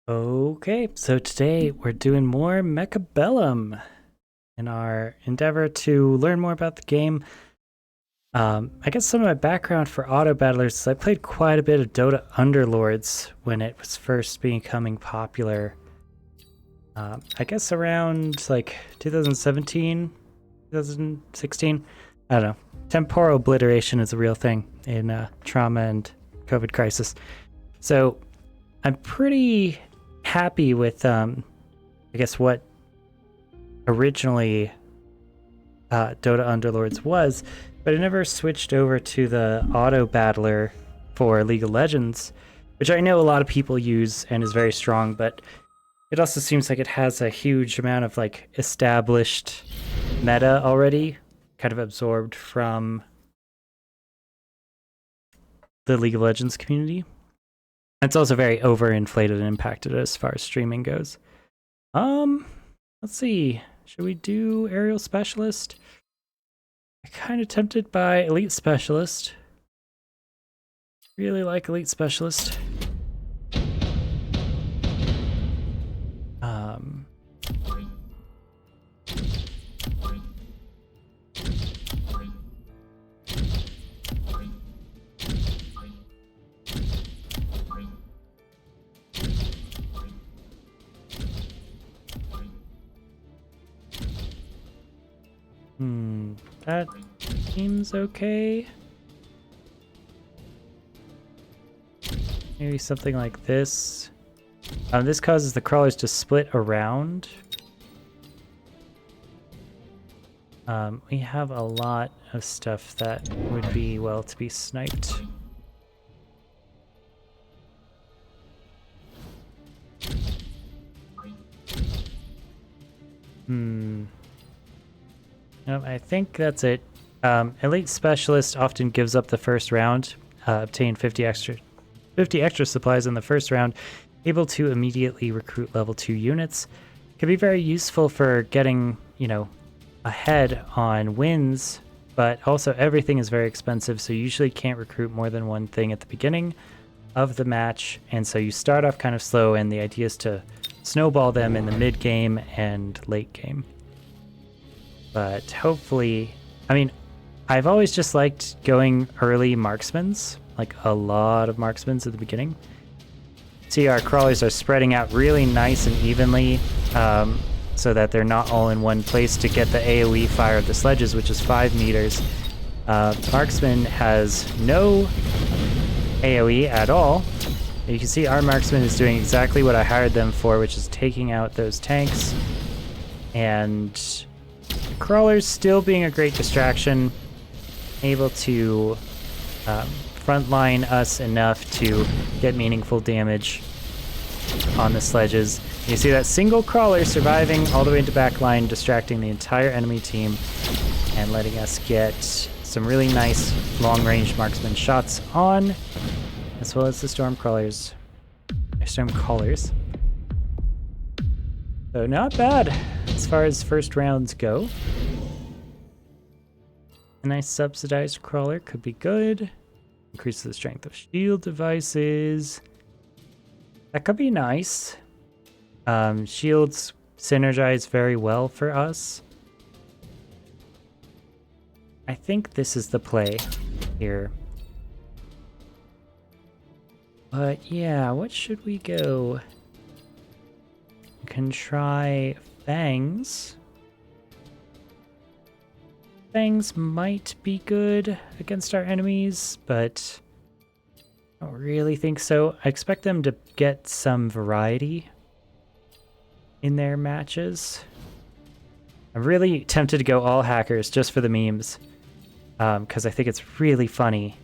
Okay, so today we're doing more Mechabellum in our endeavor to learn more about the game. I guess some of my background for auto battlers is I played quite a bit of Dota Underlords when it was first becoming popular. I guess around like 2017, 2016. I don't know. Temporal obliteration is a real thing in trauma and COVID crisis. So I'm pretty happy with I guess what originally Dota Underlords was, but I never switched over to the auto battler for League of Legends, which I know a lot of people use and is very strong, but it also seems like it has a huge amount of like established meta already, kind of absorbed from the League of Legends community. It's also very overinflated and impacted as far as streaming goes. Um, let's see. Should we do Aerial Specialist? I'm kind of tempted by Elite Specialist. Really like Elite Specialist. Um, that seems okay. Maybe something like this. This causes the crawlers to split around. We have a lot of stuff that would be well to be sniped. Nope, I think that's it. Elite Specialist often gives up the first round. Obtain 50 extra supplies in the first round. Able to immediately recruit level 2 units. Can be very useful for getting, ahead on wins, but also everything is very expensive, so you usually can't recruit more than one thing at the beginning of the match, and so you start off kind of slow, and the idea is to snowball them in the mid game and late game. But hopefully, I've always just liked going early marksmans, like a lot of marksmans at the beginning. See, our crawlers are spreading out really nice and evenly, so that they're not all in one place to get the AoE fire of the sledges, which is 5 meters. Marksman has no AoE at all. You can see our marksman is doing exactly what I hired them for, which is taking out those tanks. And crawlers still being a great distraction, able to frontline us enough to get meaningful damage on the sledges. You see that single crawler surviving all the way into backline, distracting the entire enemy team and letting us get some really nice long-range marksman shots on, as well as the storm crawlers. Storm callers. So not bad as far as first rounds go. A nice subsidized crawler could be good. Increase the strength of shield devices. That could be nice. Shields synergize very well for us. I think this is the play here. But yeah, what should we go? We can try Fangs. Fangs might be good against our enemies, but I don't really think so. I expect them to get some variety in their matches. I'm really tempted to go all hackers just for the memes, because I think it's really funny.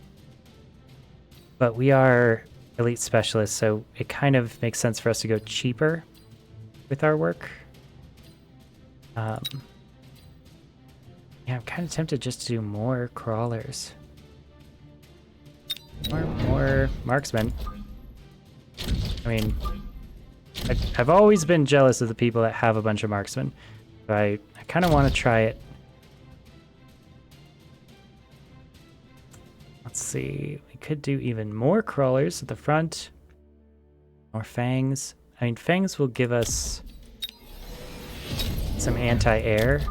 But we are elite specialists, so it kind of makes sense for us to go cheaper with our work. Yeah, I'm kind of tempted just to do more crawlers. More marksmen. I mean, I've always been jealous of the people that have a bunch of marksmen, but I kind of want to try it. Let's see, we could do even more crawlers at the front. More fangs. I mean, Fangs will give us some anti-air.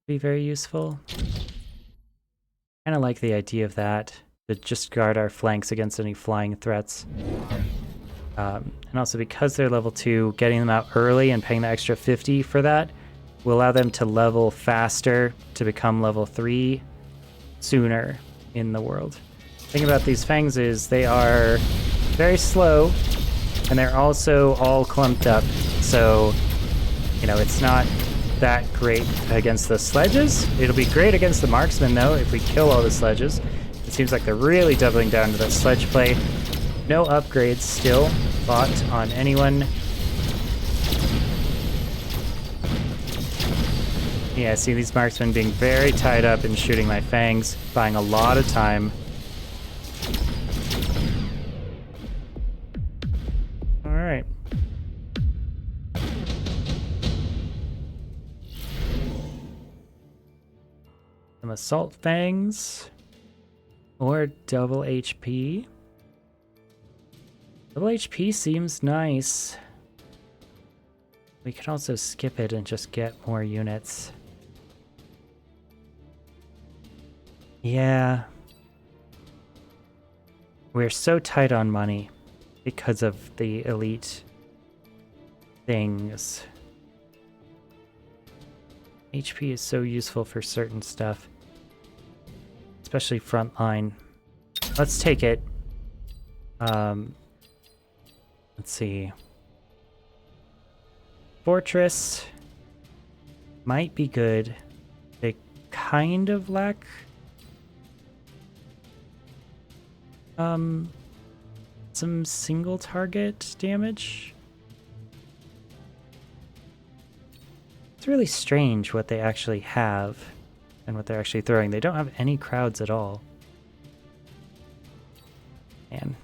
Be very useful. Kind of like the idea of that, to just guard our flanks against any flying threats. And also because they're level 2, getting them out early and paying the extra 50 for that will allow them to level faster to become level 3 sooner in the world. The thing about these Fangs is they are very slow, and they're also all clumped up, so, you know, it's not that great against the sledges. It'll be great against the marksmen, though, if we kill all the sledges. It seems like they're really doubling down to that sledge play. No upgrades still bought on anyone. Yeah, see these marksmen being very tied up and shooting my Fangs, buying a lot of time. Alright. Some assault Fangs. Or double HP. Double HP seems nice. We could also skip it and just get more units. Yeah. We're so tight on money because of the elite things. HP is so useful for certain stuff. Especially frontline. Let's take it. Let's see. Fortress might be good. They kind of lack some single target damage. It's really strange what they actually have and what they're actually throwing. They don't have any crowds at all. Man.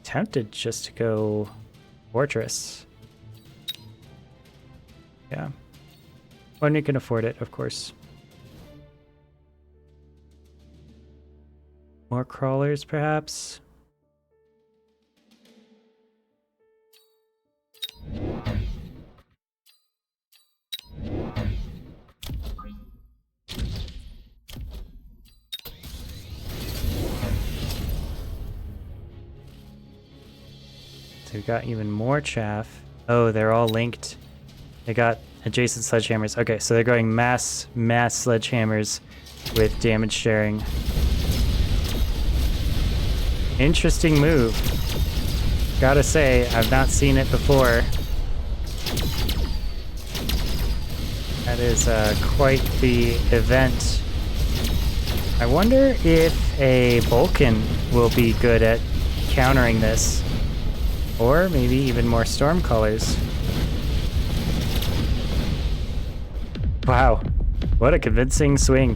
Tempted just to go Fortress. Yeah. When you can afford it, of course. More crawlers, perhaps? So we got even more chaff. Oh, they're all linked. They got adjacent sledgehammers. Okay, so they're going mass sledgehammers with damage sharing. Interesting move. Gotta say, I've not seen it before. That is quite the event. I wonder if a Vulcan will be good at countering this. Or maybe even more Stormcallers. Wow, what a convincing swing.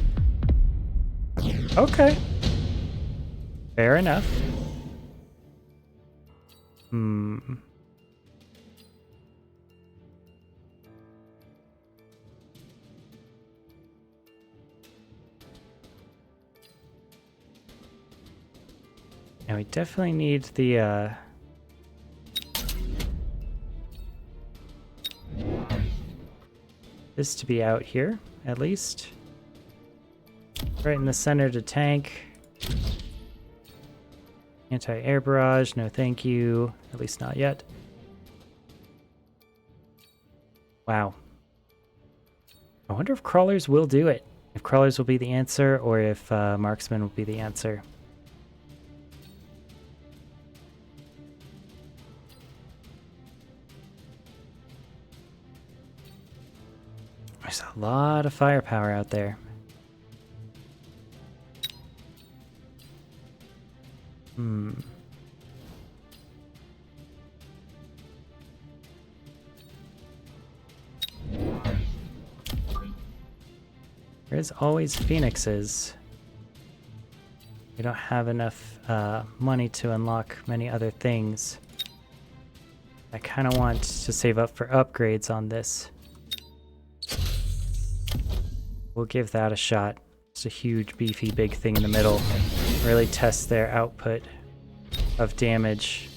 Okay. Fair enough. And we definitely need the this to be out here, at least. Right in the center to tank. Anti-air barrage, no thank you. At least not yet. Wow. I wonder if crawlers will do it. If crawlers will be the answer, or if marksmen will be the answer. There's a lot of firepower out there. There's always phoenixes. We don't have enough money to unlock many other things. I kind of want to save up for upgrades on this. We'll give that a shot. It's a huge, beefy, big thing in the middle. Really test their output. of damage.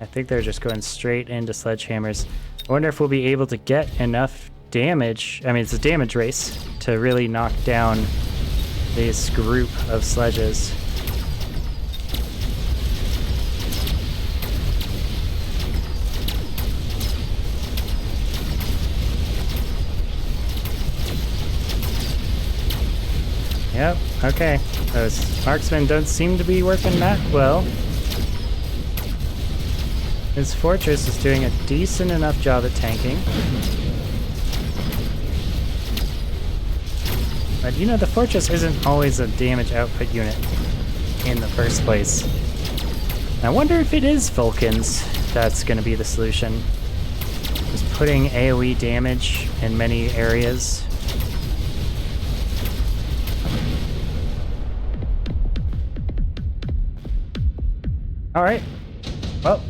I think they're just going straight into sledgehammers. I wonder if we'll be able to get enough damage. I mean, it's a damage race to really knock down this group of sledges. Yep, okay. Those marksmen don't seem to be working that well. His fortress is doing a decent enough job at tanking. But you know, the fortress isn't always a damage output unit in the first place. I wonder if it is Vulcans that's going to be the solution. Just putting AoE damage in many areas. Alright. Well,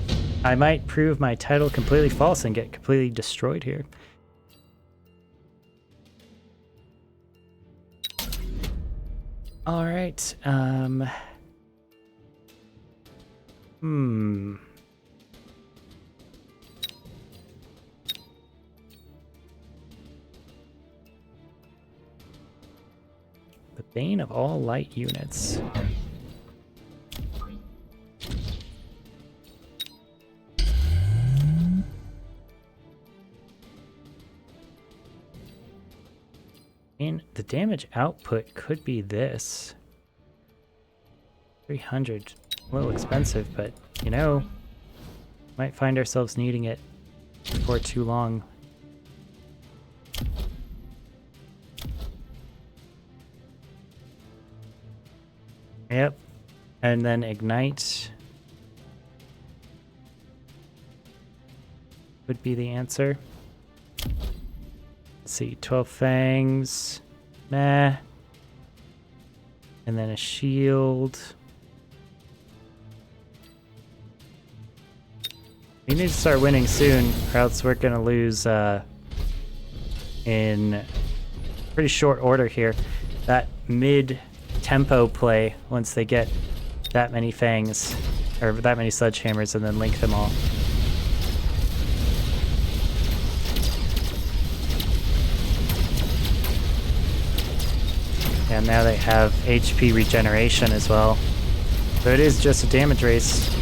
I might prove my title completely false and get completely destroyed here. Alright, The Bane of all light units. And the damage output could be this. 300. A little expensive, but you know, might find ourselves needing it before too long. Yep. And then ignite would be the answer. Let's see, 12 fangs, nah. And then a shield. We need to start winning soon, or else we're gonna lose in pretty short order here. That mid-tempo play, once they get that many fangs, or that many sledgehammers, and then link them all. And now they have HP regeneration as well. So it is just a damage race.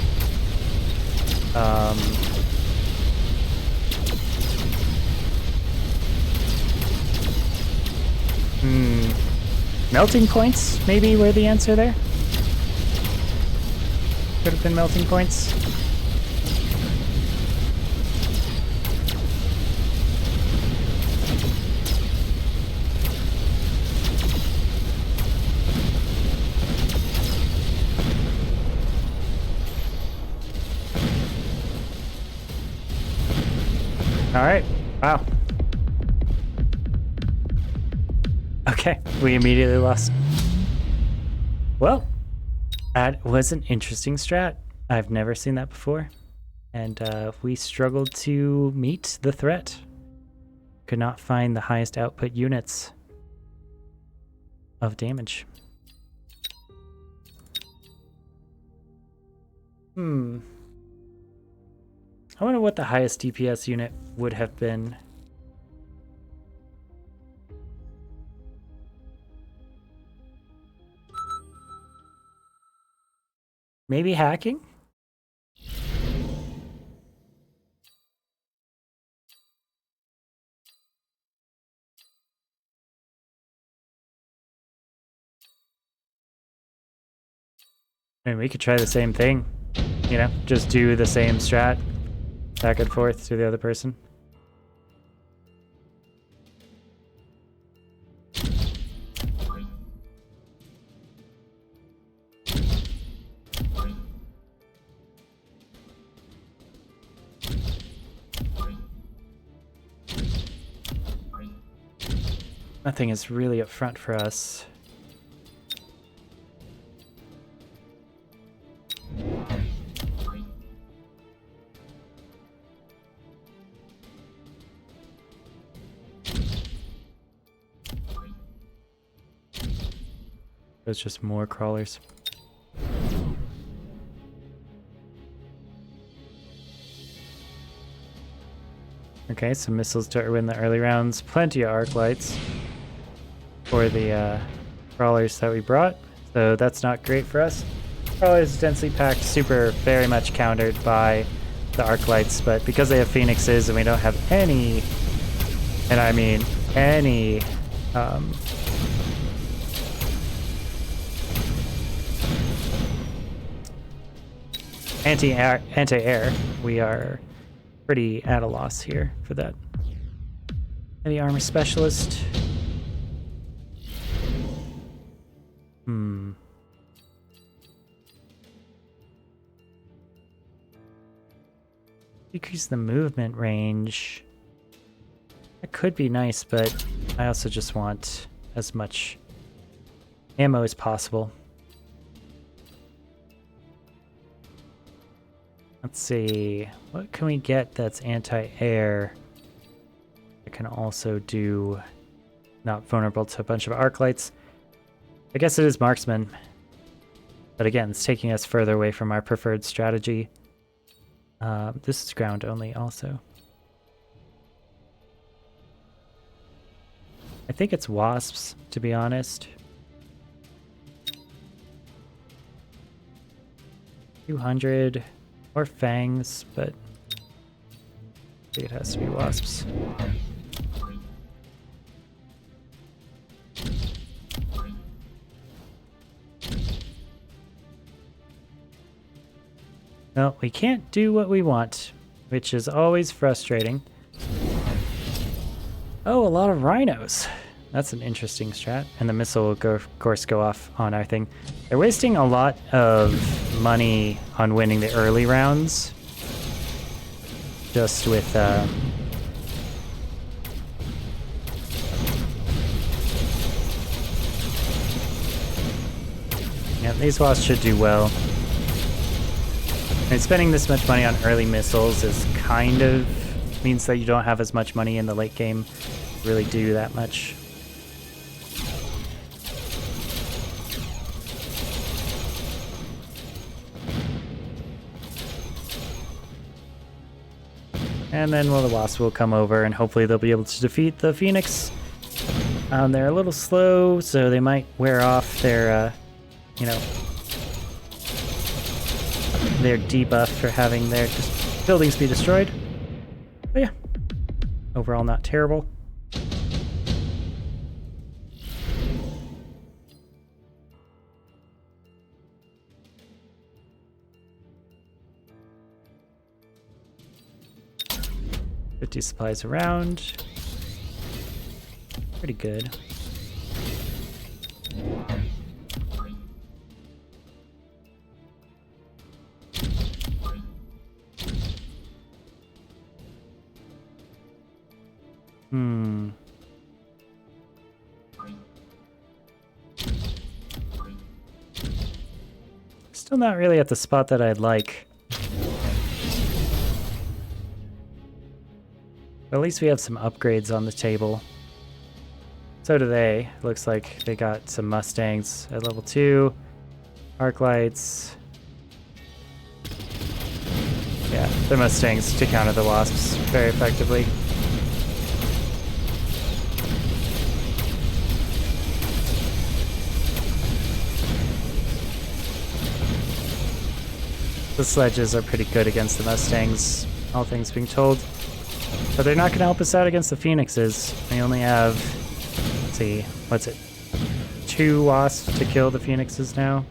Melting points maybe were the answer there? Could have been melting points. Alright, wow. Okay, we immediately lost. Well, that was an interesting strat. I've never seen that before. And we struggled to meet the threat. Could not find the highest output units of damage. I wonder what the highest DPS unit would have been. Maybe hacking? I mean, we could try the same thing. You know, just do the same strat. Back and forth to the other person. Nothing is really up front for us. It's just more crawlers. Okay, some missiles to win the early rounds. Plenty of arc lights for the crawlers that we brought. So that's not great for us. Crawlers densely packed, super very much countered by the arc lights, but because they have phoenixes and we don't have any, and I mean any, anti-air, we are pretty at a loss here for that. Heavy armor specialist. Decrease the movement range. That could be nice, but I also just want as much ammo as possible. Let's see, what can we get that's anti-air? It can also do not vulnerable to a bunch of arc lights. I guess it is marksman, but again, it's taking us further away from our preferred strategy. This is ground only also. I think it's wasps, to be honest. 200 or fangs, but I think it has to be wasps. No, we can't do what we want, which is always frustrating. Oh, a lot of rhinos. That's an interesting strat. And the missile will, go, of course, go off on our thing. They're wasting a lot of money on winning the early rounds. Just with... yeah, these wasps should do well. And spending this much money on early missiles is kind of means that you don't have as much money in the late game to really do that much. And then the wasp will come over and hopefully they'll be able to defeat the Phoenix. They're a little slow, so they might wear off their, you know, their debuff for having their buildings be destroyed. But yeah, overall not terrible. $50 supplies around. Pretty good. Still not really at the spot that I'd like. But at least we have some upgrades on the table. So do they. Looks like they got some Mustangs at level 2. Arc lights. Yeah, they're Mustangs to counter the wasps very effectively. The sledges are pretty good against the Mustangs, all things being told. But they're not going to help us out against the Phoenixes. We only have, let's see, what's it? 2 wasps to kill the Phoenixes now.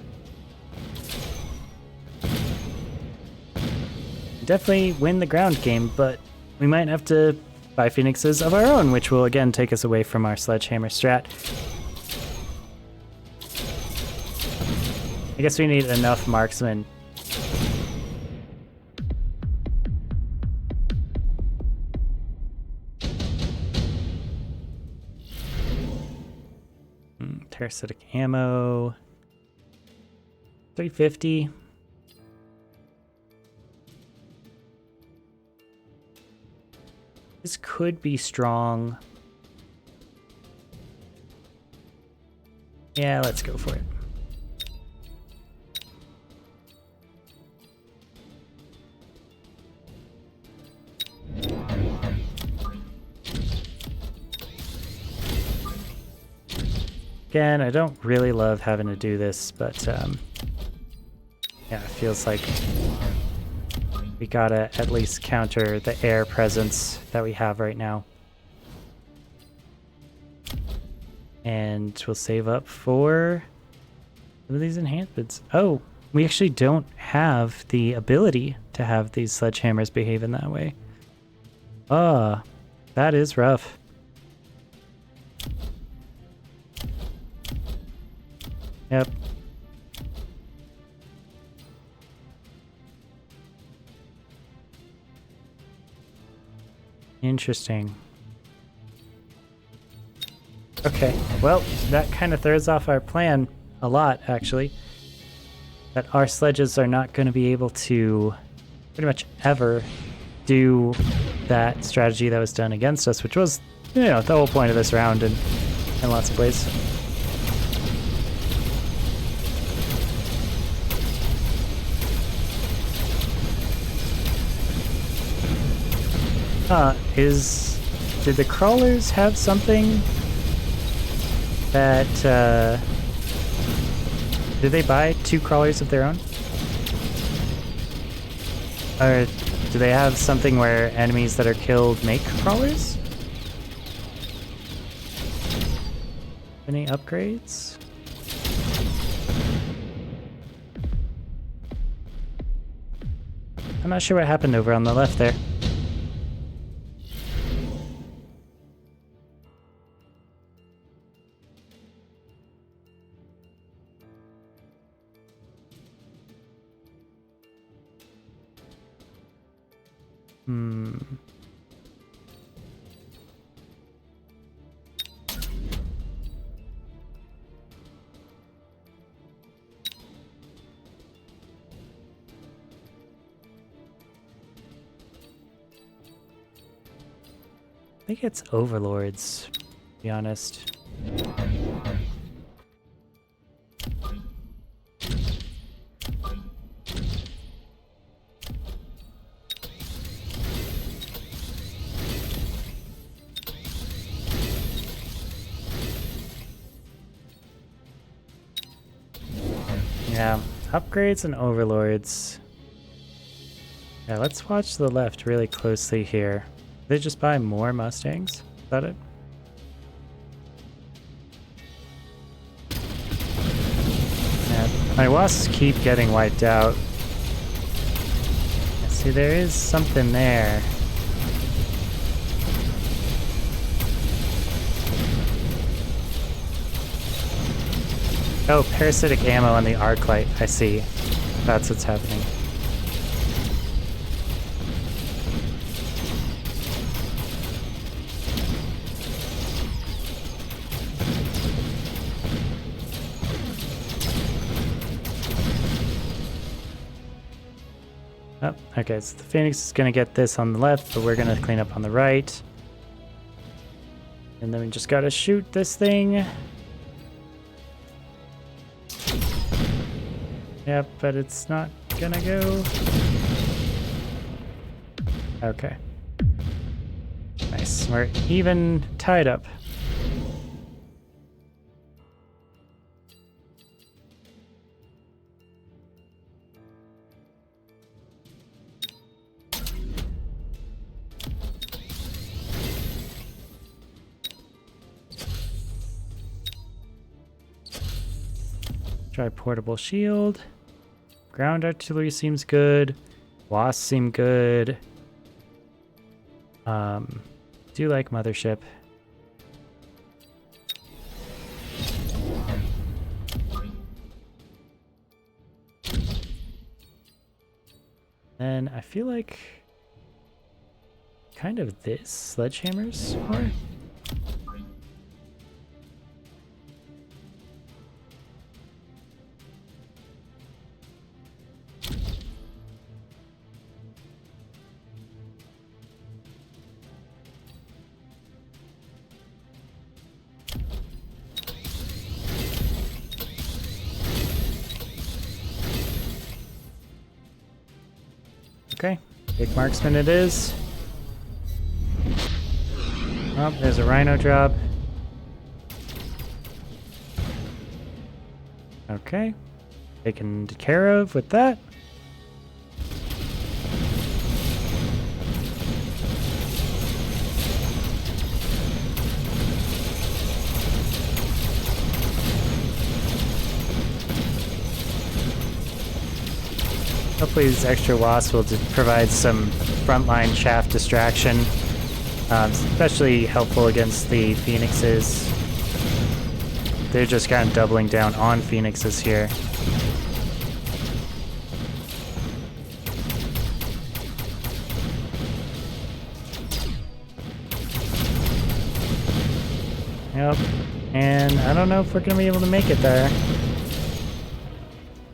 Definitely win the ground game, but we might have to buy Phoenixes of our own, which will again take us away from our sledgehammer strat. I guess we need enough marksmen. Parasitic ammo. 350. This could be strong. Yeah, let's go for it. Again, I don't really love having to do this, but yeah, it feels like we gotta at least counter the air presence that we have right now. And we'll save up for some of these enhancements. Oh, we actually don't have the ability to have these sledgehammers behave in that way. Ah, that is rough. Yep. Interesting. Okay, well, that kind of throws off our plan a lot, actually. That our sledges are not going to be able to pretty much ever do that strategy that was done against us, which was, you know, the whole point of this round in lots of ways. Did the crawlers have something that, did they buy 2 crawlers of their own? Or do they have something where enemies that are killed make crawlers? Any upgrades? I'm not sure what happened over on the left there. I think it's overlords, to be honest. Yeah, upgrades and overlords. Yeah, let's watch the left really closely here. Did they just buy more Mustangs? Is that it? Yeah, my wasps keep getting wiped out. Yeah, see, there is something there. Oh, parasitic ammo on the Arclight. I see. That's what's happening. Oh, okay, so the Phoenix is going to get this on the left, but we're going to clean up on the right. And then we just got to shoot this thing. Yep, but it's not gonna go. Okay. Nice. We're even tied up. Try portable shield. Ground artillery seems good. Wasps seem good. Do like mothership. And I feel like kind of this sledgehammers more. Okay, big marksman it is. Oh, there's a rhino drop. Okay. Taken care of with that. Hopefully these extra wasps will provide some frontline shaft distraction. Especially helpful against the phoenixes. They're just kind of doubling down on phoenixes here. Yep. And I don't know if we're going to be able to make it there.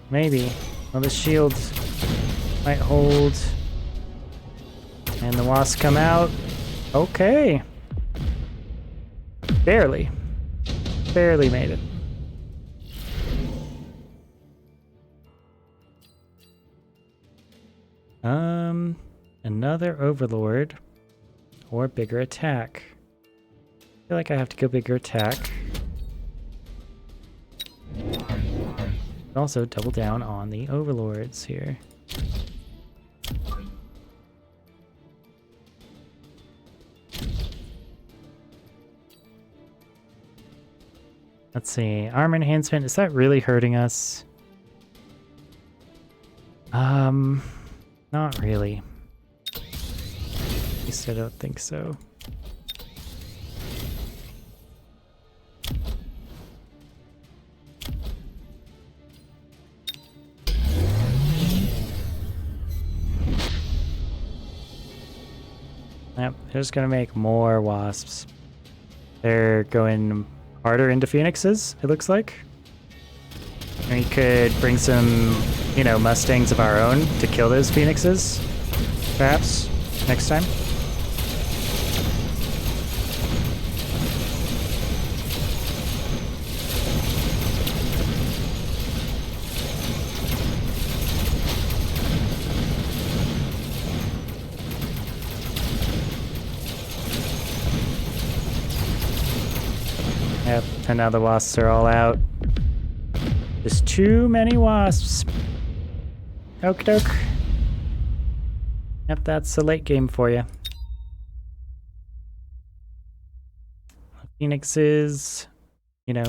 Maybe. Well, the shield might hold. And the wasps come out. Okay. Barely. Barely made it. Another overlord. Or bigger attack. I feel like I have to go bigger attack. Also double down on the overlords here. Let's see, armor enhancement, is that really hurting us? Not really. At least I don't think so. Yep, they're just gonna make more wasps. They're going harder into phoenixes, it looks like. We could bring some, you know, mustangs of our own to kill those phoenixes, perhaps, next time. Yep, and now the wasps are all out. There's too many wasps. Okie doke. Yep, that's the late game for you. Phoenixes, you know,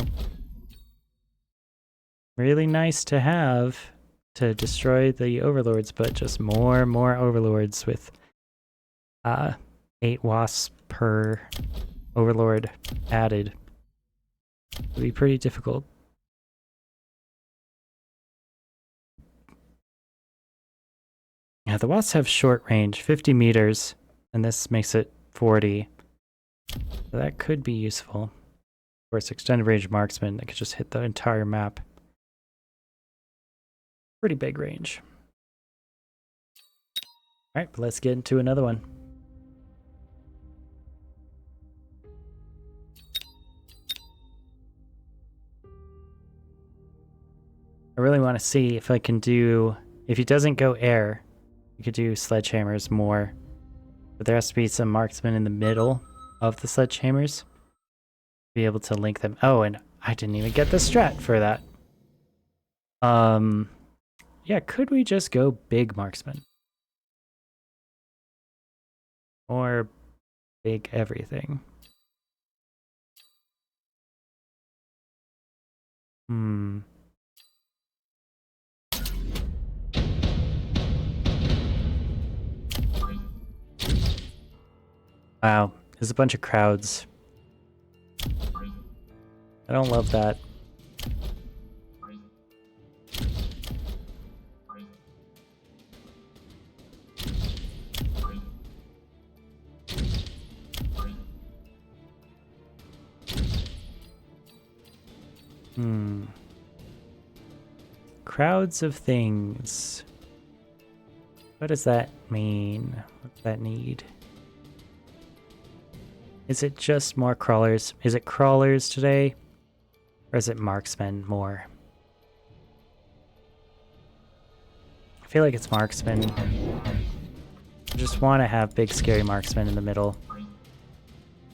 really nice to have to destroy the overlords, but just more overlords with 8 wasps per overlord added. It'll be pretty difficult. Yeah, the wasps have short range, 50 meters, and this makes it 40. So that could be useful. Of course, extended range marksman that could just hit the entire map. Pretty big range. Alright, but let's get into another one. I really want to see if I can do, if he doesn't go air, we could do sledgehammers more. But there has to be some marksmen in the middle of the sledgehammers. Be able to link them. Oh, and I didn't even get the strat for that. Yeah, could we just go big marksman? Or big everything? Wow, there's a bunch of crowds. I don't love that. Crowds of things. What does that mean? What does that need? Is it just more crawlers? Is it crawlers today? Or is it marksmen more? I feel like it's marksmen. I just want to have big scary marksmen in the middle.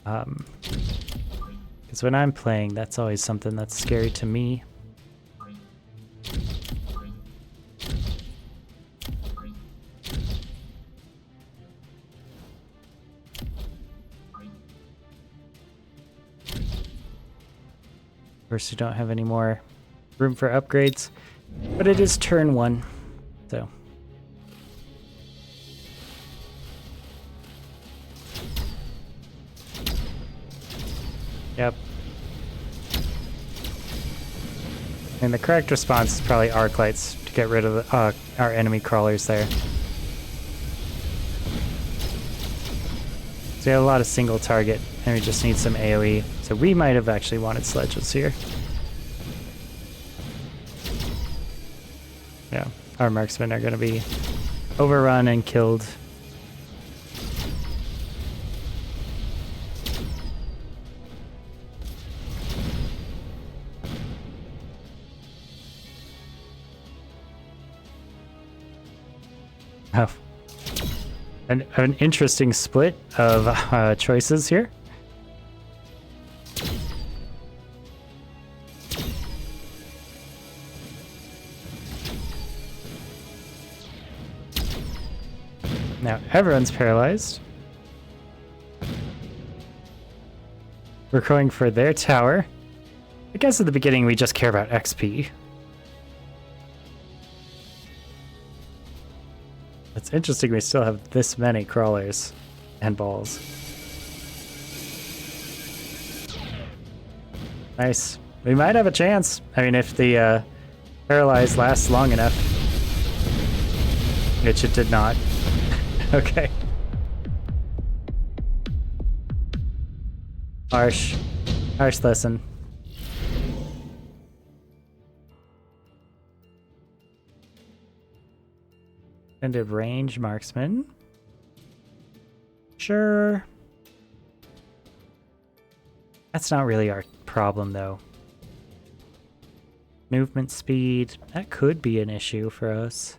Because when I'm playing, that's always something that's scary to me. course, we don't have any more room for upgrades, but it is turn 1, so. Yep. And the correct response is probably arc lights to get rid of the, our enemy crawlers there. So we have a lot of single target, and we just need some AoE. So we might have actually wanted sledges here. Yeah, our marksmen are going to be overrun and killed. Oh. An interesting split of choices here. Now everyone's paralyzed. We're going for their tower. I guess at the beginning we just care about XP. It's interesting we still have this many crawlers and balls. Nice. We might have a chance. I mean, if the paralyze lasts long enough. Which it did not. Okay. Harsh. Harsh lesson. Extended range marksman. Sure. That's not really our problem, though. Movement speed. That could be an issue for us.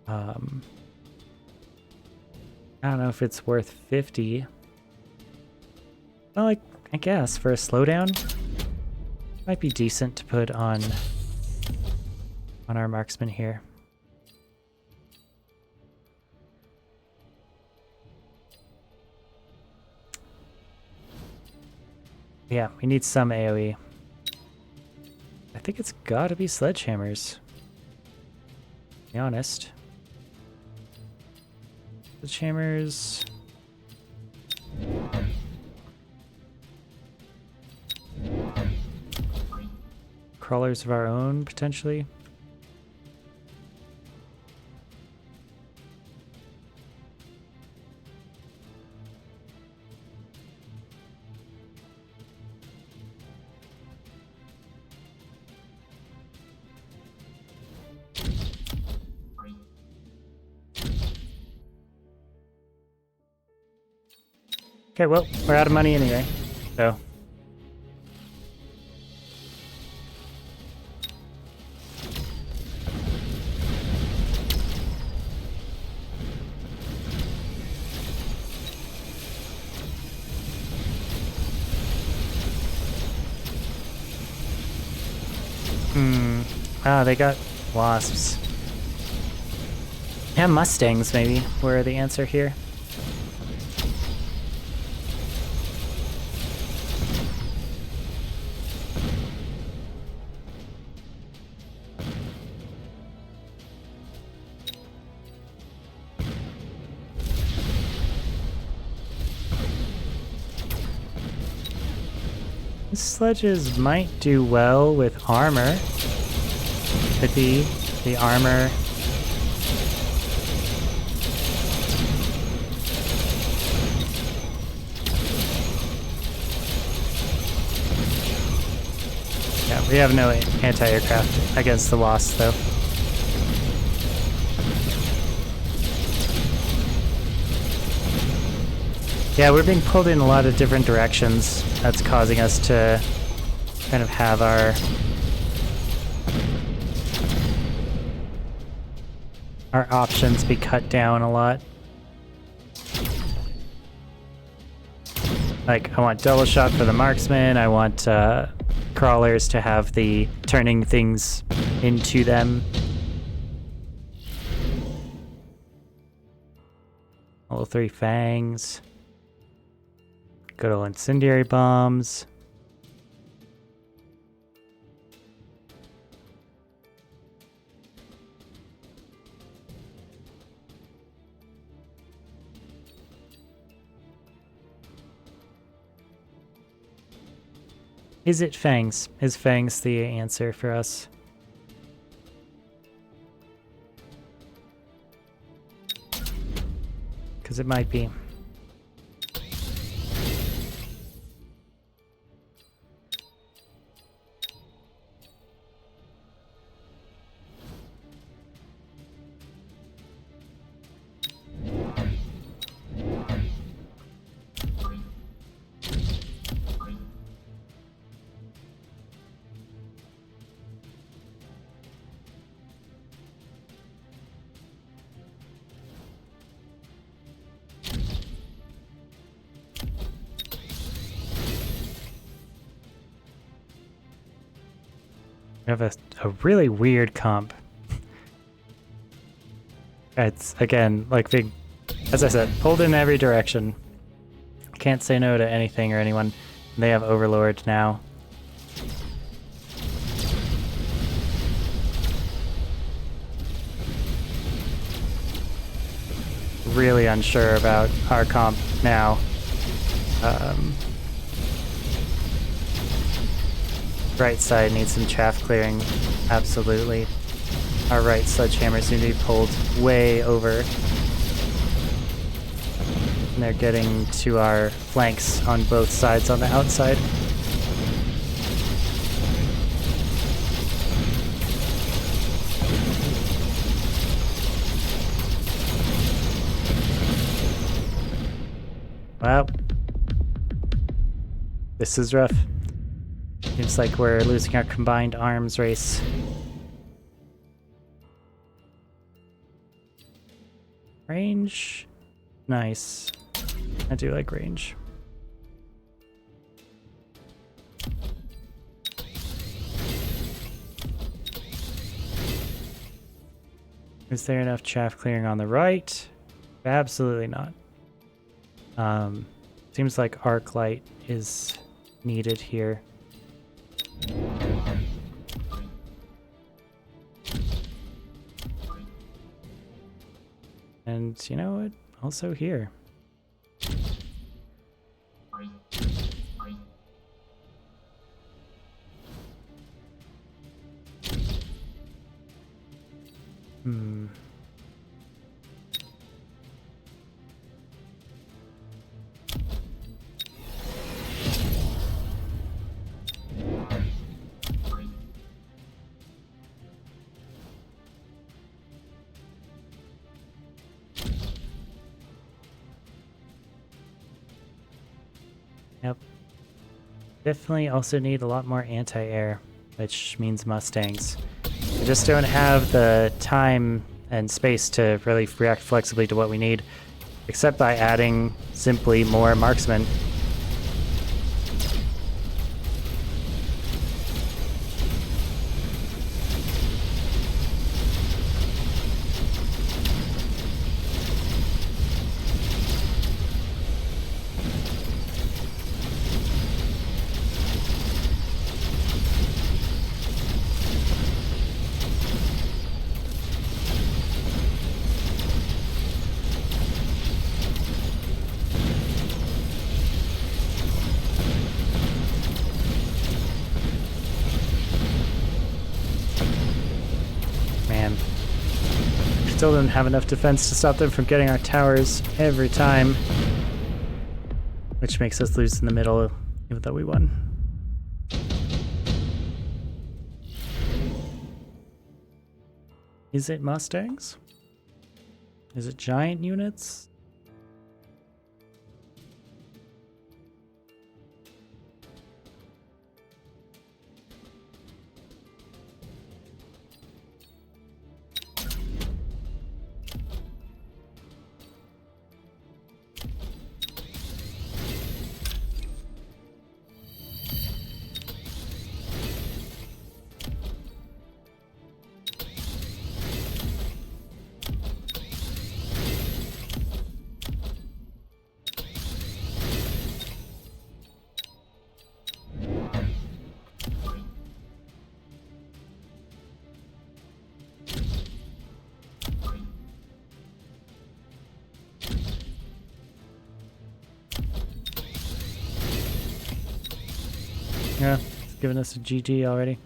I don't know if it's worth 50. Well, I guess for a slowdown, might be decent to put on our marksman here. Yeah, we need some AoE. I think it's gotta be sledgehammers. To be honest. Sledgehammers. Crawlers of our own, potentially. Okay, well, we're out of money anyway, so. Ah, they got wasps. Yeah, mustangs maybe were the answer here. Sledges might do well with armor. Could be the armor. Yeah, we have no anti-aircraft against the wasps though. Yeah, we're being pulled in a lot of different directions. That's causing us to kind of have our options be cut down a lot. Like, I want double shot for the marksman. I want crawlers to have the turning things into them. Level 3 fangs. Good old incendiary bombs. Is it Fangs? Is Fangs the answer for us? Because it might be. We have a really weird comp. It's, again, like being, as I said, pulled in every direction. Can't say no to anything or anyone. They have Overlord now. Really unsure about our comp now. Right side needs some chaff clearing, absolutely. Our right sledgehammers need to be pulled way over. And they're getting to our flanks on both sides on the outside. Wow. This is rough. Seems like we're losing our combined arms race. Range? Nice. I do like range. Is there enough chaff clearing on the right? Absolutely not. Seems like arc light is needed here. And you know what? Also here. Yep. Definitely also need a lot more anti-air, which means Mustangs. We just don't have the time and space to really react flexibly to what we need, except by adding simply more marksmen. Still don't have enough defense to stop them from getting our towers every time, which makes us lose in the middle, even though we won. Is it Mustangs? Is it giant units? giving us a GG already.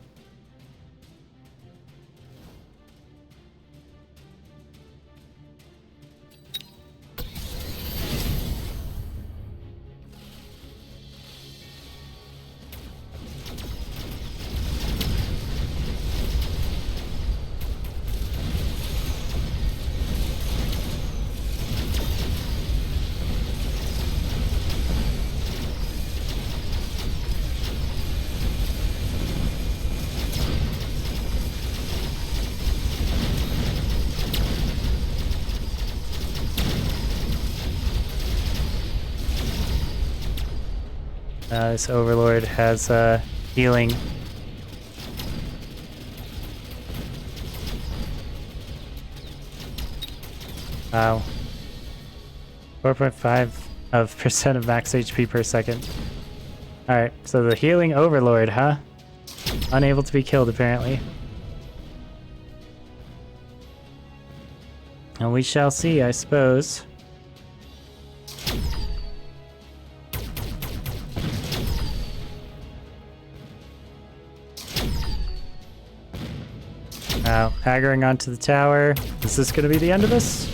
This Overlord has healing. Wow. 4.5% of max HP per second. Alright, so the healing Overlord, huh? Unable to be killed, apparently. And we shall see, I suppose. Wow, aggroing onto the tower. Is this going to be the end of this?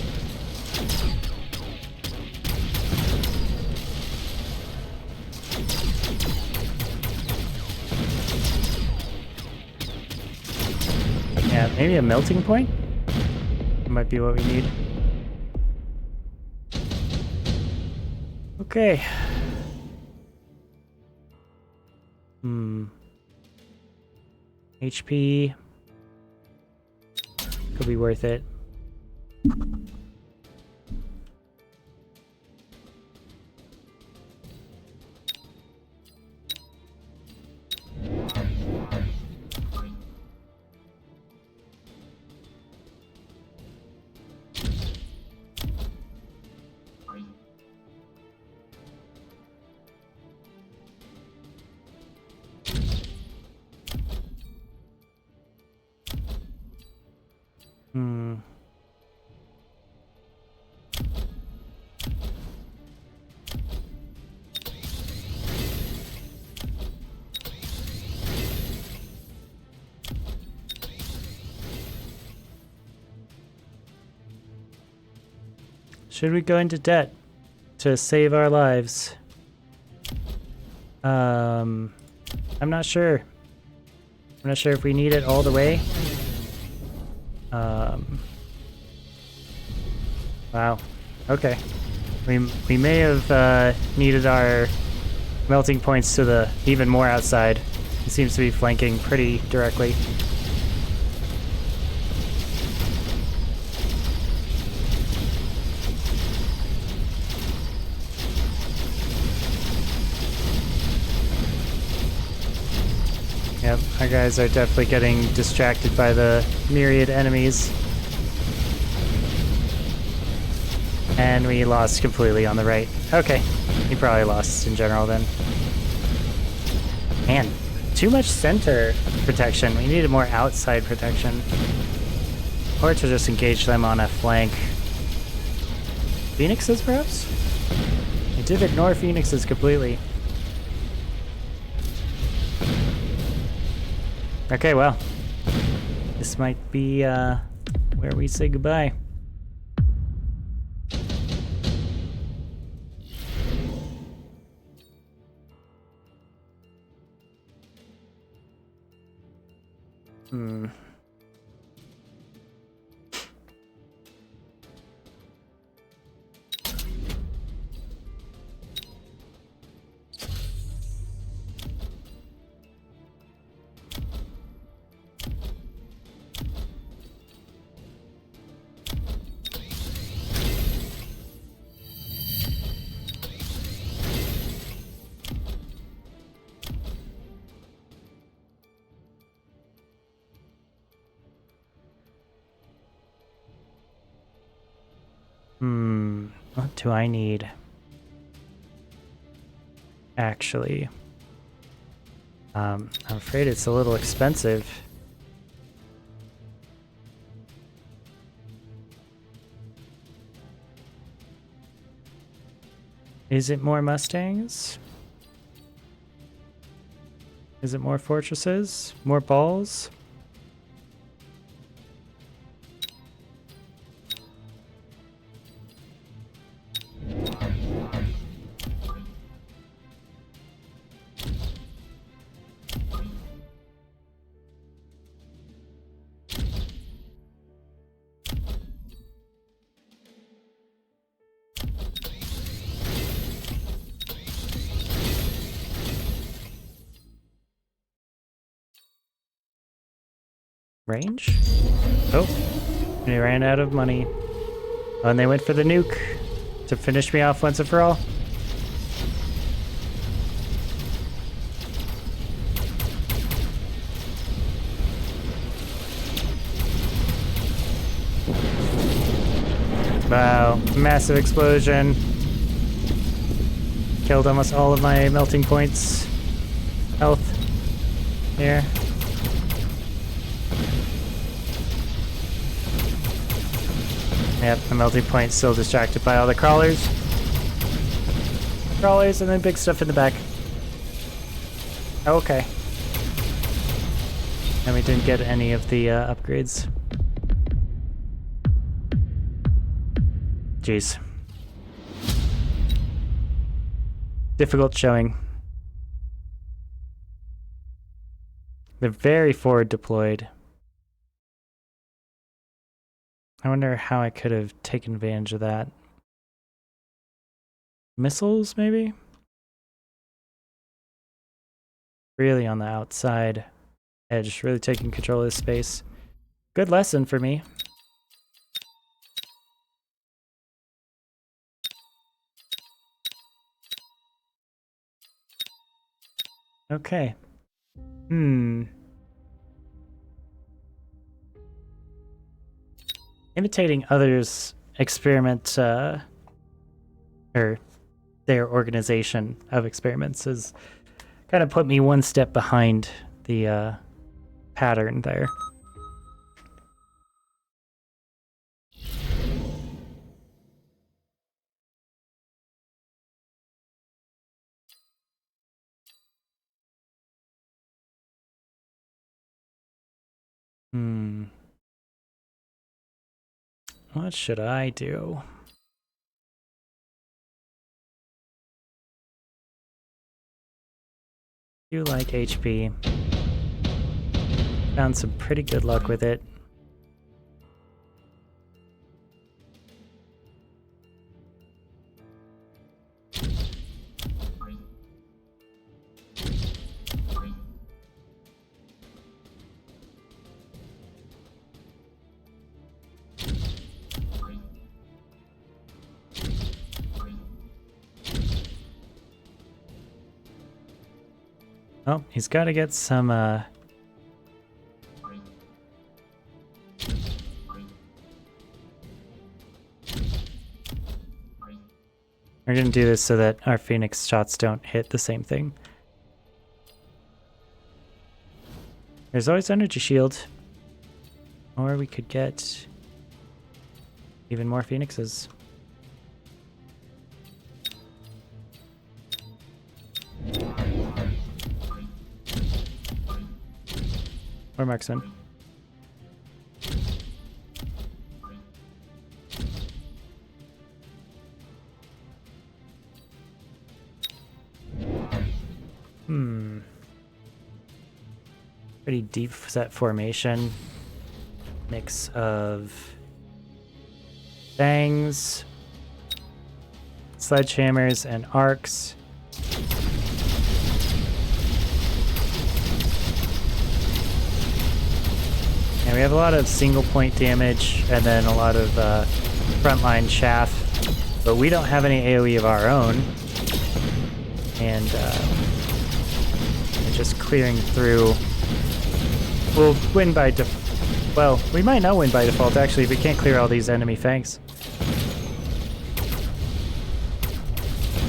Yeah, maybe a melting point? Might be what we need. Okay. HP. Could be worth it. Should we go into debt to save our lives? I'm not sure. I'm not sure if we need it all the way. Wow. Okay. We may have needed our melting points to the even more outside. He seems to be flanking pretty directly. Yep, our guys are definitely getting distracted by the myriad enemies. And we lost completely on the right. Okay, he probably lost in general then. Man, too much center protection. We needed more outside protection. Or to just engage them on a flank. Phoenixes, perhaps? I did ignore Phoenixes completely. Okay, well, this might be where we say goodbye. What do I need? Actually, I'm afraid it's a little expensive. Is it more Mustangs? Is it more fortresses? More balls? Range? Oh, they ran out of money. Oh, and they went for the nuke to finish me off once and for all. Wow, massive explosion. Killed almost all of my melting points. Health. Here. Yep, the melting point's still distracted by all the crawlers. Crawlers and then big stuff in the back. Okay. And we didn't get any of the upgrades. Jeez. Difficult showing. They're very forward deployed. I wonder how I could have taken advantage of that. Missiles, maybe? Really on the outside edge, really taking control of this space. Good lesson for me. Okay. Imitating others' experiment, or their organization of experiments has kind of put me one step behind the pattern there. What should I do? You like HP. Found some pretty good luck with it. Oh, he's got to get some, We're gonna do this so that our Phoenix shots don't hit the same thing. There's always energy shield. Or we could get even more Phoenixes. Or marksman. Pretty deep set formation. Mix of fangs, sledgehammers, and arcs. And we have a lot of single point damage and then a lot of frontline chaff, but we don't have any AoE of our own. And just clearing through. We'll win by default. Well, we might not win by default actually if we can't clear all these enemy fangs.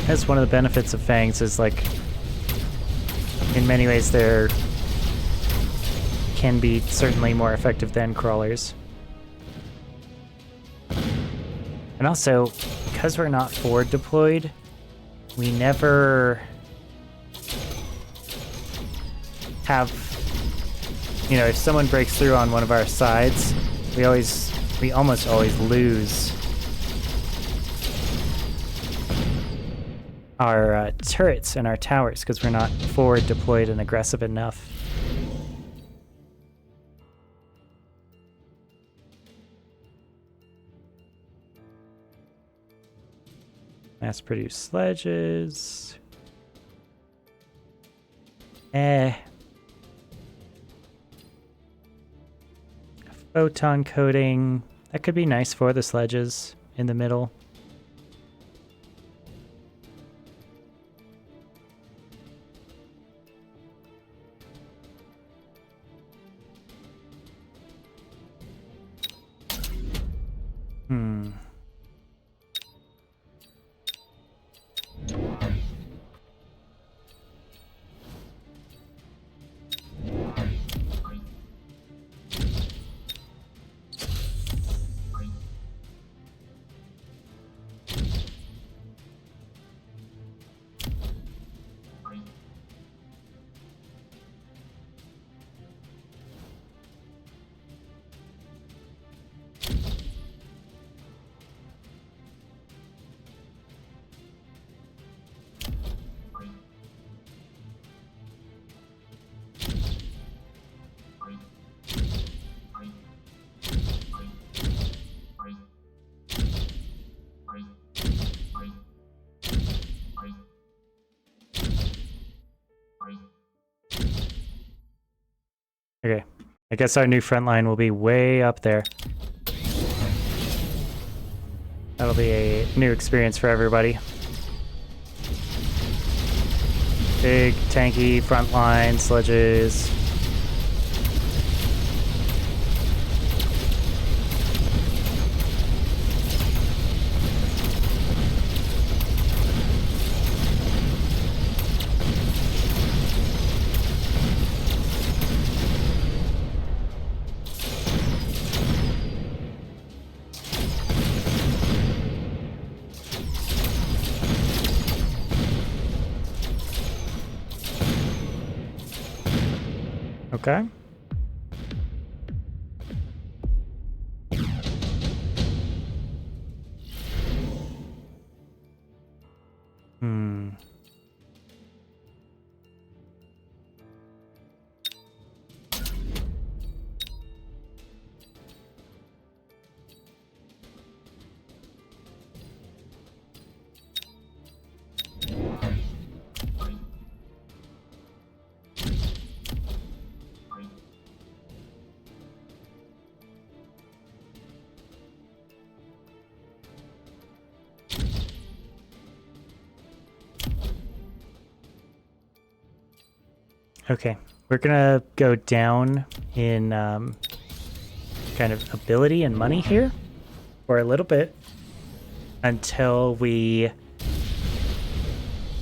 That's one of the benefits of fangs is like, in many ways they're can be certainly more effective than crawlers. And also, because we're not forward deployed, we never have, you know, if someone breaks through on one of our sides, we almost always lose our turrets and our towers because we're not forward deployed and aggressive enough. Mass produce sledges. Photon coating. That could be nice for the sledges in the middle. Okay, I guess our new front line will be way up there. That'll be a new experience for everybody. Big, tanky front line, sledges. Okay. Okay, we're gonna go down in kind of ability and money here for a little bit until we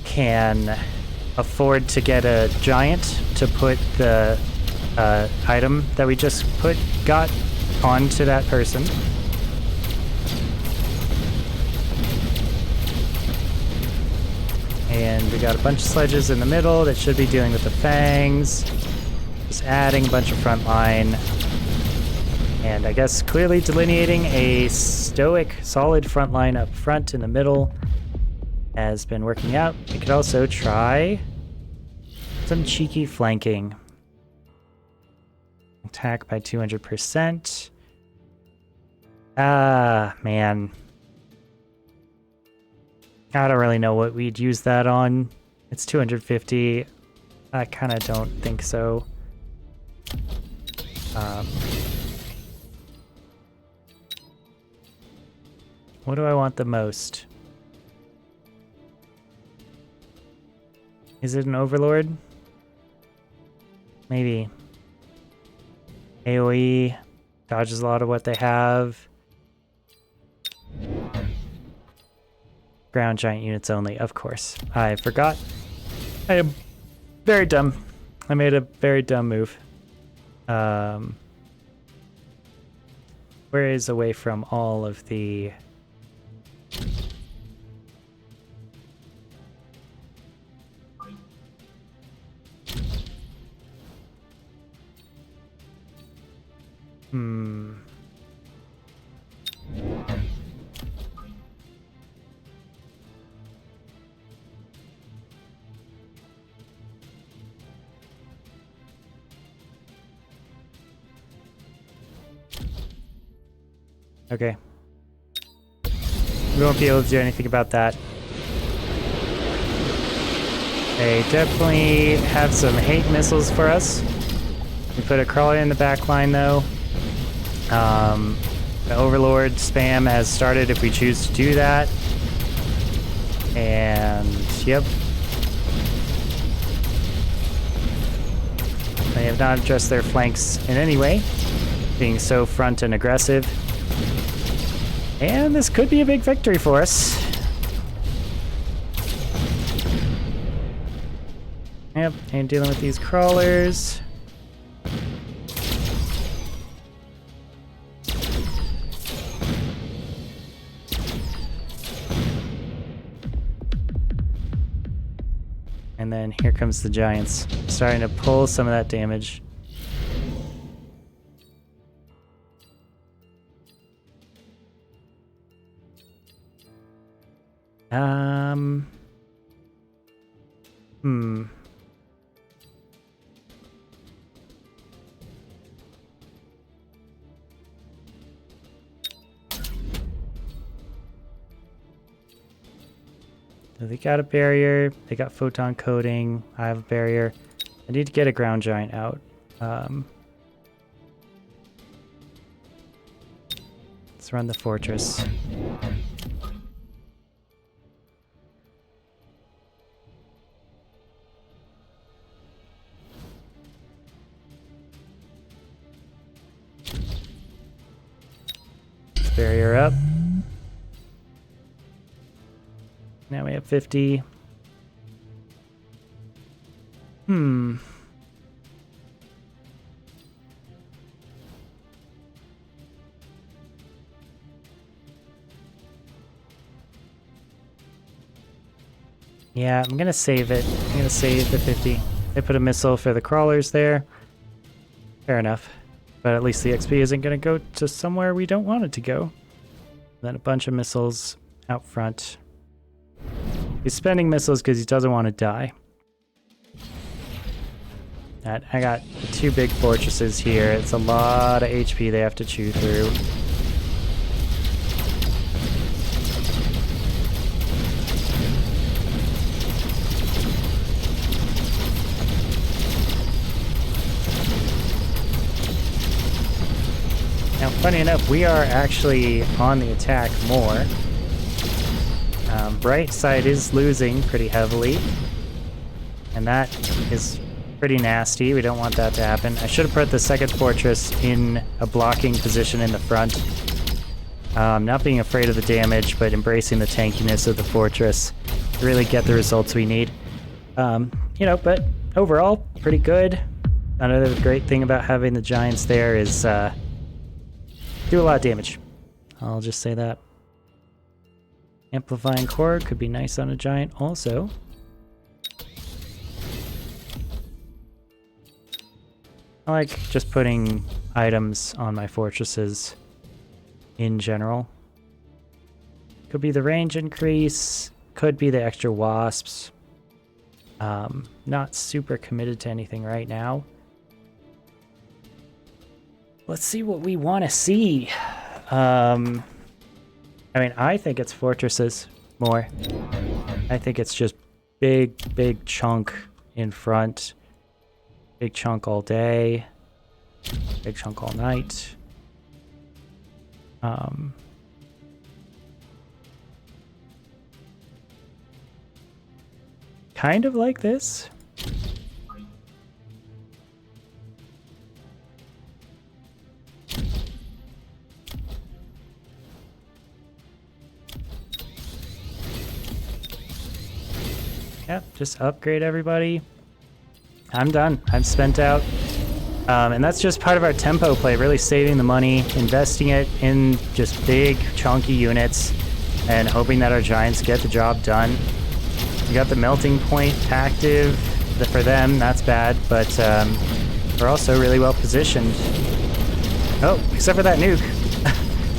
can afford to get a giant to put the item that we just got onto that person. And we got a bunch of sledges in the middle that should be dealing with the fangs. Just adding a bunch of front line. And I guess clearly delineating a stoic, solid front line up front in the middle has been working out. We could also try some cheeky flanking. Attack by 200%. Ah, man. I don't really know what we'd use that on. It's 250. I kind of don't think so. What do I want the most? Is it an Overlord? Maybe. AoE dodges a lot of what they have. Ground giant units only, of course. I forgot. I am very dumb. I made a very dumb move. Where is away from all of the... Okay. We won't be able to do anything about that. They definitely have some hate missiles for us. We put a crawler in the back line though. The Overlord spam has started if we choose to do that. And yep. They have not addressed their flanks in any way, being so front and aggressive. And this could be a big victory for us. Yep, and dealing with these crawlers. And then here comes the Giants, starting to pull some of that damage. So they got a barrier, they got photon coating, I have a barrier. I need to get a ground giant out. Let's run the fortress. Barrier up. Now we have 50. Yeah, I'm gonna save it. I'm gonna save the 50. They put a missile for the crawlers there. Fair enough. But at least the XP isn't gonna go to somewhere we don't want it to go. Then a bunch of missiles out front. He's spending missiles because he doesn't want to die. I got two big fortresses here. It's a lot of HP they have to chew through. Now, funny enough, we are actually on the attack more. Bright side is losing pretty heavily, and that is pretty nasty. We don't want that to happen. I should have put the second fortress in a blocking position in the front. Not being afraid of the damage, but embracing the tankiness of the fortress to really get the results we need. You know, but overall, pretty good. Another great thing about having the Giants there is do a lot of damage. I'll just say that. Amplifying core could be nice on a giant also. I like just putting items on my fortresses in general. Could be the range increase, could be the extra wasps. Not super committed to anything right now. Let's see what we want to see. I mean, I think it's fortresses more. I think it's just big chunk in front. Big chunk all day. Big chunk all night. Kind of like this. Yep, just upgrade everybody. I'm done. I'm spent out. And that's just part of our tempo play, really saving the money, investing it in just big, chunky units, and hoping that our giants get the job done. We got the melting point active. For them, that's bad, but we're also really well positioned. Oh, except for that nuke.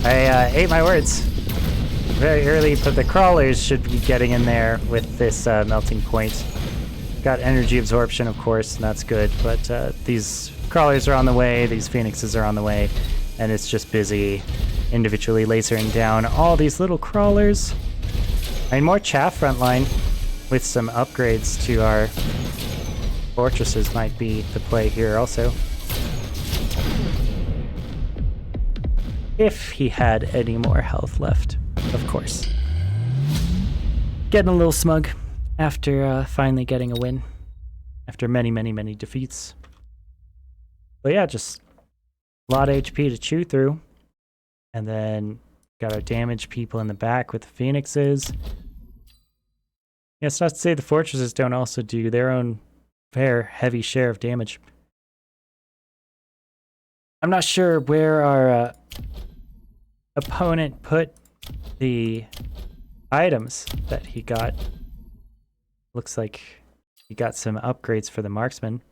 I ate my words. Very early, but the crawlers should be getting in there with this melting point. Got energy absorption, of course, and that's good, but these crawlers are on the way, these phoenixes are on the way, and it's just busy individually lasering down all these little crawlers. I mean, more chaff frontline with some upgrades to our fortresses might be the play here also. If he had any more health left, of course. Getting a little smug after finally getting a win. After many, many, many defeats. But yeah, just a lot of HP to chew through. And then got our damage people in the back with the phoenixes. Yeah, it's not to say the fortresses don't also do their own fair heavy share of damage. I'm not sure where our opponent put the items that he got. Looks like he got some upgrades for the marksman.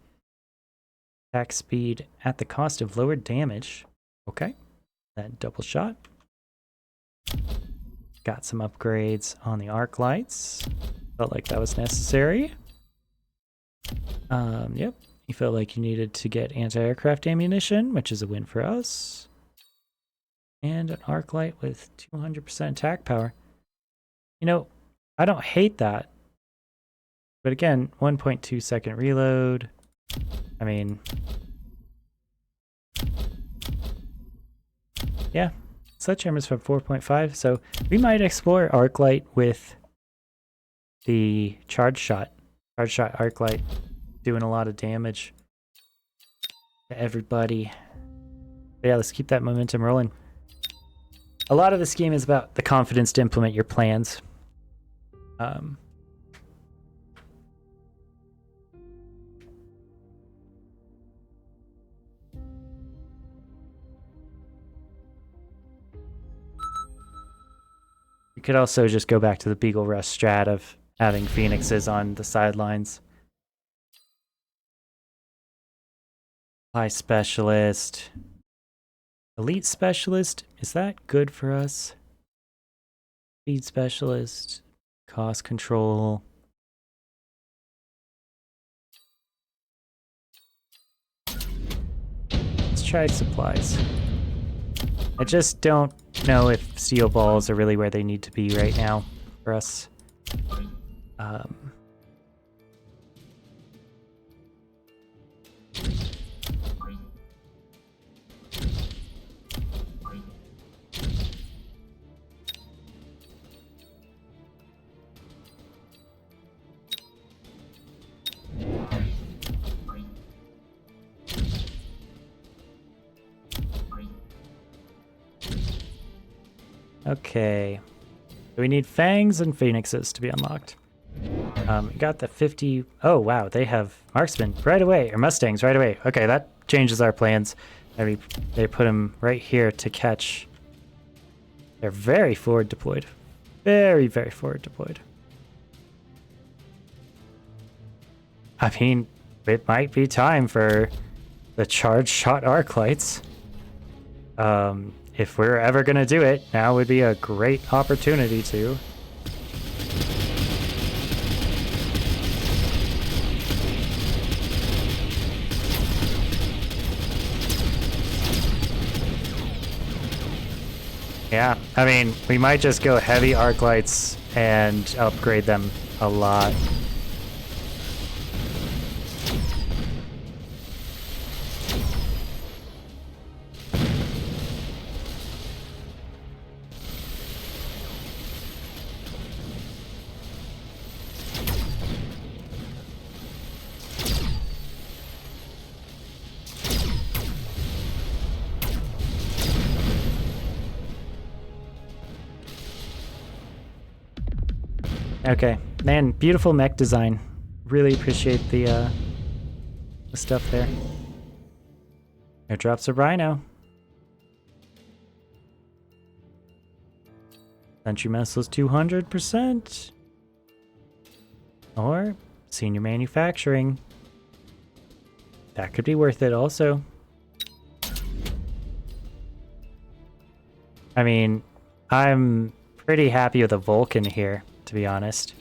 Attack speed at the cost of lowered damage. Okay. That double shot. Got some upgrades on the arc lights. Felt like that was necessary. Yep. You felt like you needed to get anti-aircraft ammunition, which is a win for us. And an arc light with 200% attack power. You know, I don't hate that. But again, 1.2 second reload. I mean, yeah, sledgehammer's from 4.5, so we might explore arc light with the charge shot. Charge shot arc light doing a lot of damage to everybody. But yeah, let's keep that momentum rolling. A lot of this game is about the confidence to implement your plans. You could also just go back to the Beagle Rush strat of having phoenixes on the sidelines. High specialist. Elite specialist, is that good for us? Speed specialist, cost control. Let's try supplies. I just don't know if steel balls are really where they need to be right now for us. Okay. We need fangs and phoenixes to be unlocked. We got the 50... Oh, wow. They have marksmen right away. Or mustangs right away. Okay, that changes our plans. They put them right here to catch. They're very forward deployed. Very, very forward deployed. I mean, it might be time for the charge shot arc lights. If we're ever going to do it, now would be a great opportunity to. Yeah, I mean, we might just go heavy arc lights and upgrade them a lot. Okay, man, beautiful mech design. Really appreciate the stuff there. Airdrops a rhino. Sentry missiles 200%. Or senior manufacturing. That could be worth it also. I mean, I'm pretty happy with the Vulcan here, to be honest.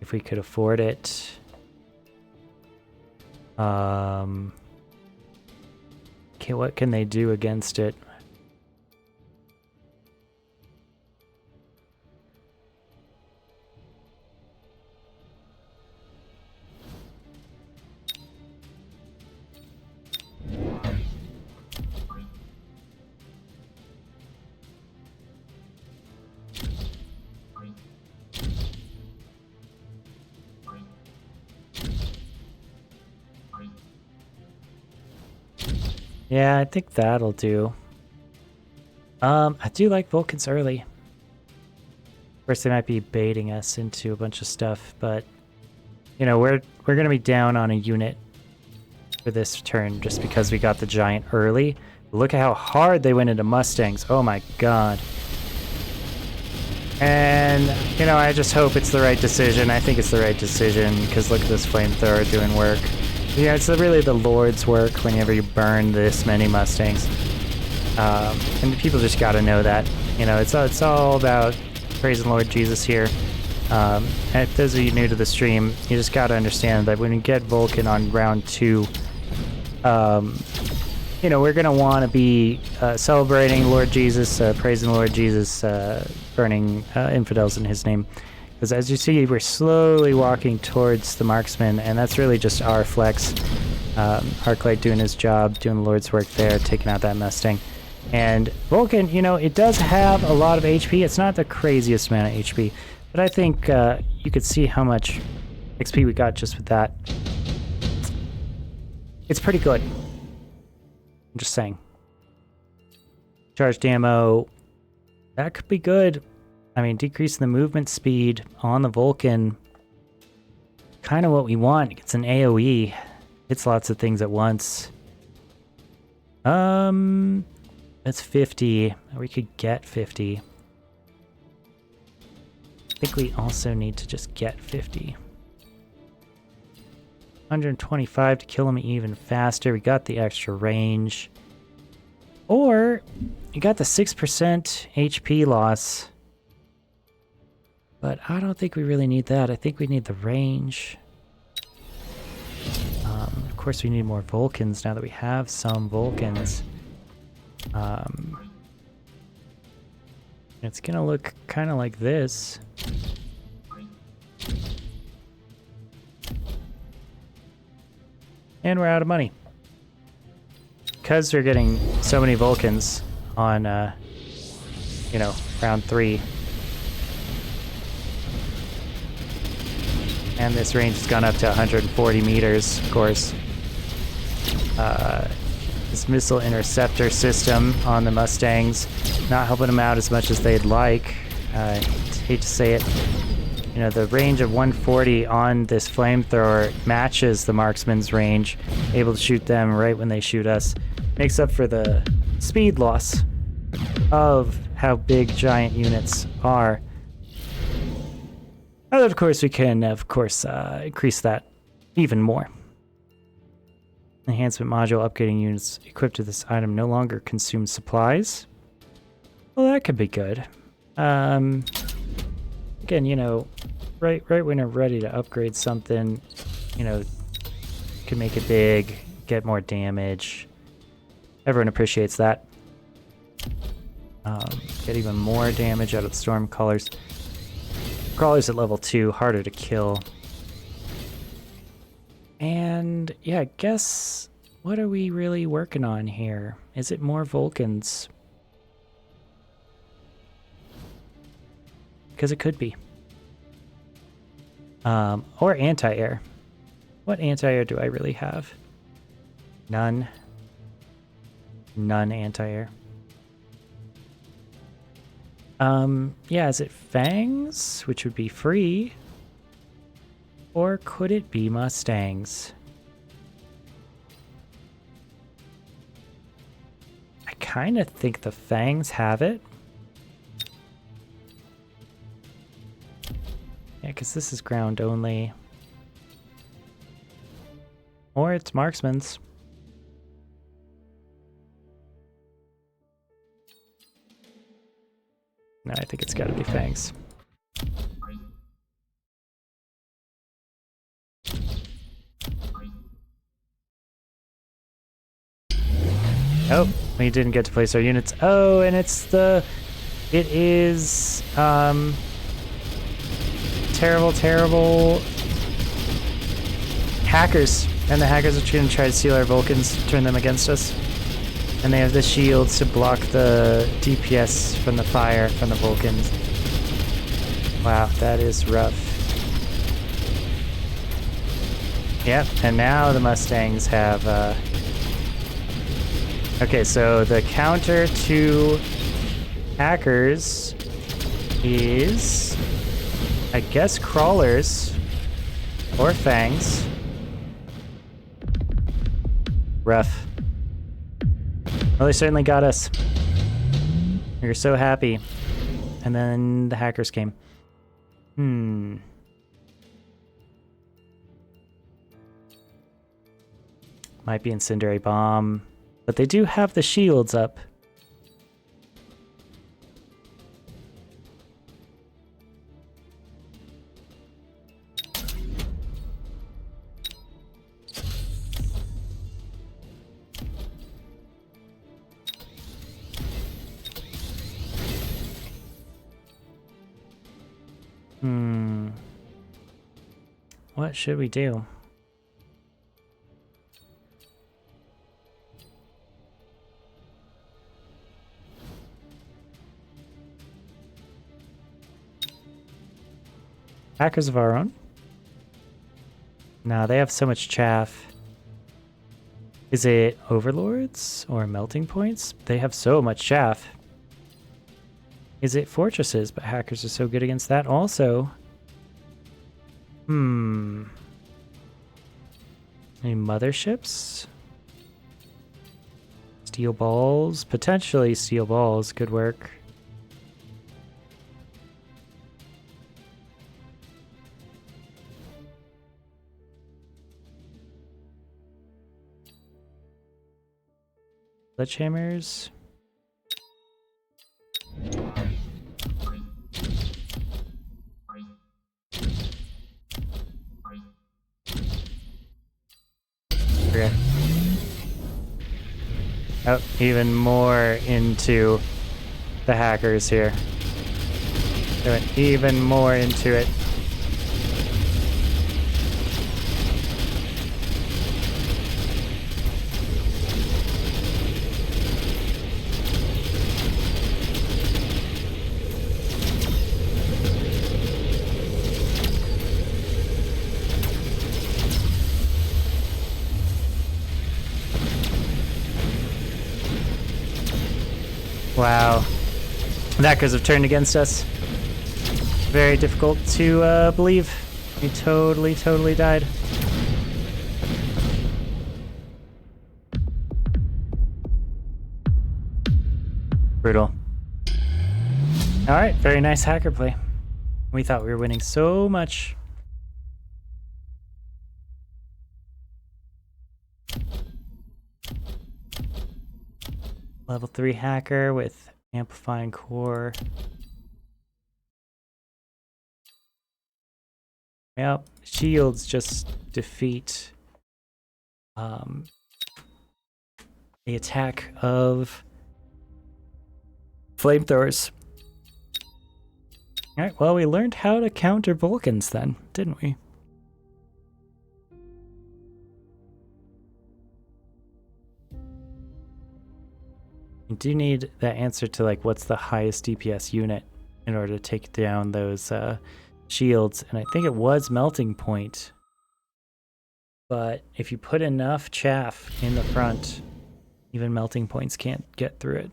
If we could afford it. Okay, what can they do against it? Yeah, I think that'll do. I do like Vulcans early. Of course, they might be baiting us into a bunch of stuff, but you know, we're gonna be down on a unit for this turn just because we got the giant early. Look at how hard they went into Mustangs. Oh my god. And, you know, I just hope it's the right decision. I think it's the right decision because look at this flamethrower doing work. Yeah, it's really the Lord's work whenever you burn this many Mustangs. And people just gotta know that. You know, it's all about praising Lord Jesus here. And if those of you new to the stream, you just gotta understand that when you get Vulcan on round 2, you know, we're gonna want to be celebrating Lord Jesus, praising Lord Jesus, burning infidels in his name. Because as you see, we're slowly walking towards the marksman, and that's really just our flex. Arclight doing his job, doing the Lord's work there, taking out that Mustang. And Vulcan, you know, it does have a lot of HP. It's not the craziest amount of HP, but I think you could see how much XP we got just with that. It's pretty good. I'm just saying. Charged ammo, that could be good. I mean, decreasing the movement speed on the Vulcan, kind of what we want. It's an AoE. Hits lots of things at once. That's 50. We could get 50. I think we also need to just get 50. 125 to kill him even faster. We got the extra range. Or you got the 6% HP loss. But I don't think we really need that. I think we need the range. Of course, we need more Vulcans now that we have some Vulcans. It's gonna look kind of like this. And we're out of money. Because we're getting so many Vulcans on, you know, round 3. And this range has gone up to 140 meters, of course. This missile interceptor system on the Mustangs not helping them out as much as they'd like. I hate to say it. You know, the range of 140 on this flamethrower matches the marksman's range. Able to shoot them right when they shoot us. Makes up for the speed loss of how big giant units are. And of course, we can, increase that even more. Enhancement module upgrading units equipped with this item no longer consume supplies. Well, that could be good. Again, you know, right when you're ready to upgrade something, you know, you can make it big, get more damage. Everyone appreciates that. Get even more damage out of the storm crawlers. Crawlers at level 2, harder to kill. And yeah, I guess, what are we really working on here? Is it more Vulcans? Because it could be. Or anti-air. What anti-air do I really have? None. None anti-air. Yeah, is it Fangs, which would be free? Or could it be Mustangs? I kind of think the Fangs have it. Yeah, because this is ground only. Or it's Marksman's. No, I think it's gotta be Fangs. Oh, we didn't get to place our units. Oh, and it is, terrible hackers. And the hackers are trying to try to steal our Vulcans, turn them against us. And they have the shields to block the DPS from the fire from the Vulcans. Wow, that is rough. Yep, and now the Mustangs have Okay, so the counter to hackers is, I guess, crawlers or fangs. Rough. Well, they certainly got us. We were so happy. And then the hackers came. Might be Incendiary Bomb. But they do have the shields up. What should we do? Hackers of our own? Nah, they have so much chaff. Is it Overlords or Melting Points? They have so much chaff. Is it Fortresses? But hackers are so good against that also. Any motherships? Steel balls? Potentially steel balls. Good work. Sledgehammers. Okay. Oh, even more into the hackers here. They went even more into it. Wow. The hackers have turned against us. Very difficult to believe. We totally died. Brutal. Alright, very nice hacker play. We thought we were winning so much. Level 3 hacker with amplifying core. Yep, shields just defeat the attack of flamethrowers. Alright, well, we learned how to counter Vulcans then, didn't we? You do need that answer to, like, what's the highest DPS unit in order to take down those shields, and I think it was Melting Point. But if you put enough chaff in the front, even Melting Points can't get through it.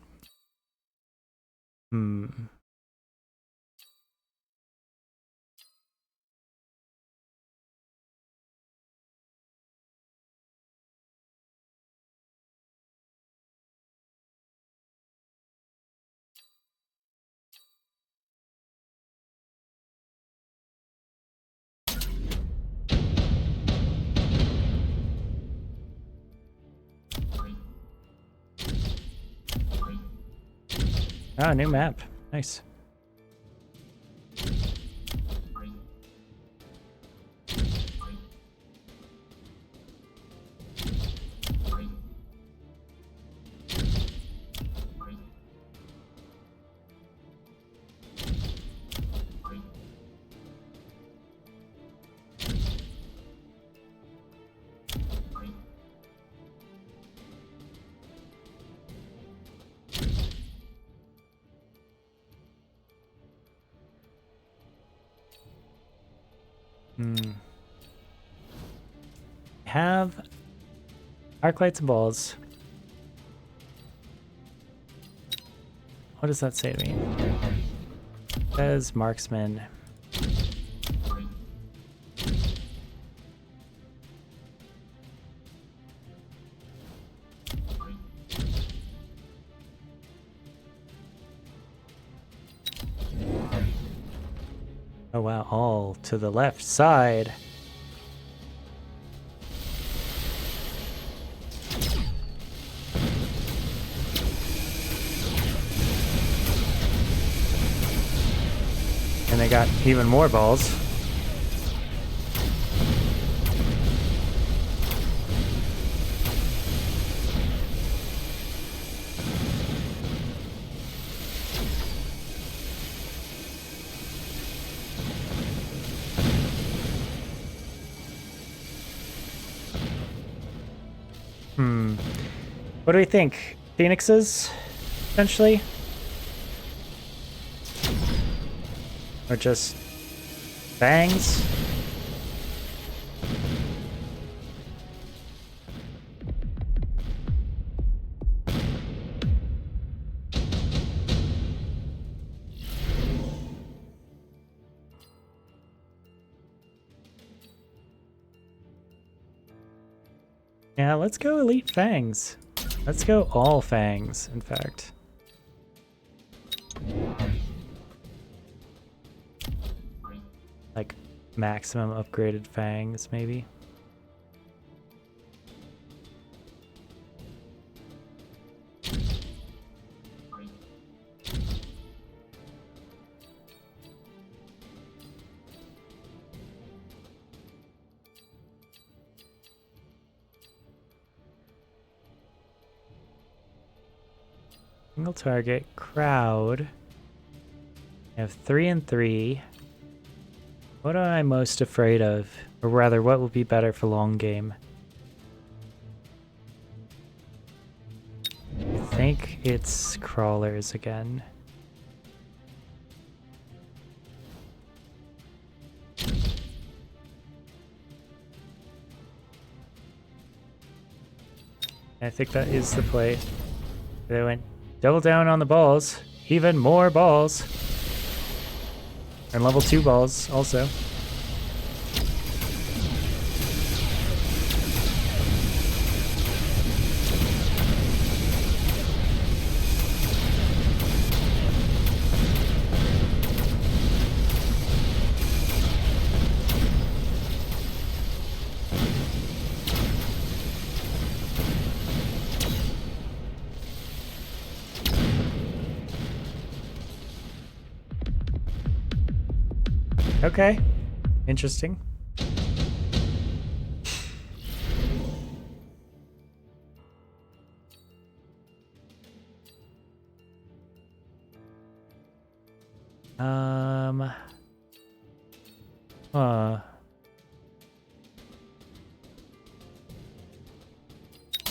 Ah, new map. Nice. Have arc lights and balls. What does that say to me? It says marksman. Oh wow, all to the left side. And they got even more balls. What do we think? Phoenixes, essentially? Or just fangs? Yeah, let's go Elite Fangs. Let's go all Fangs, in fact. Like, maximum upgraded Fangs, maybe? Single target, crowd. I have 3 and 3. What am I most afraid of? Or rather, what would be better for long game? I think it's crawlers again. I think that is the play. They went double down on the balls. Even more balls. And level 2 balls also. Okay, interesting. I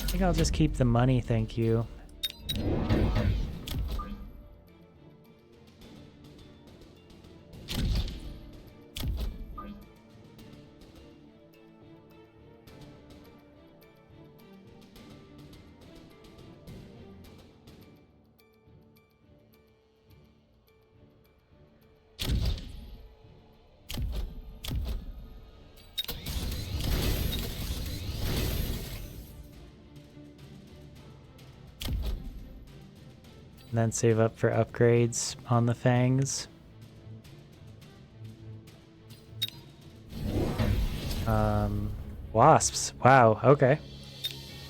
think I'll just keep the money, thank you. And then save up for upgrades on the Fangs. Wasps. Wow, okay.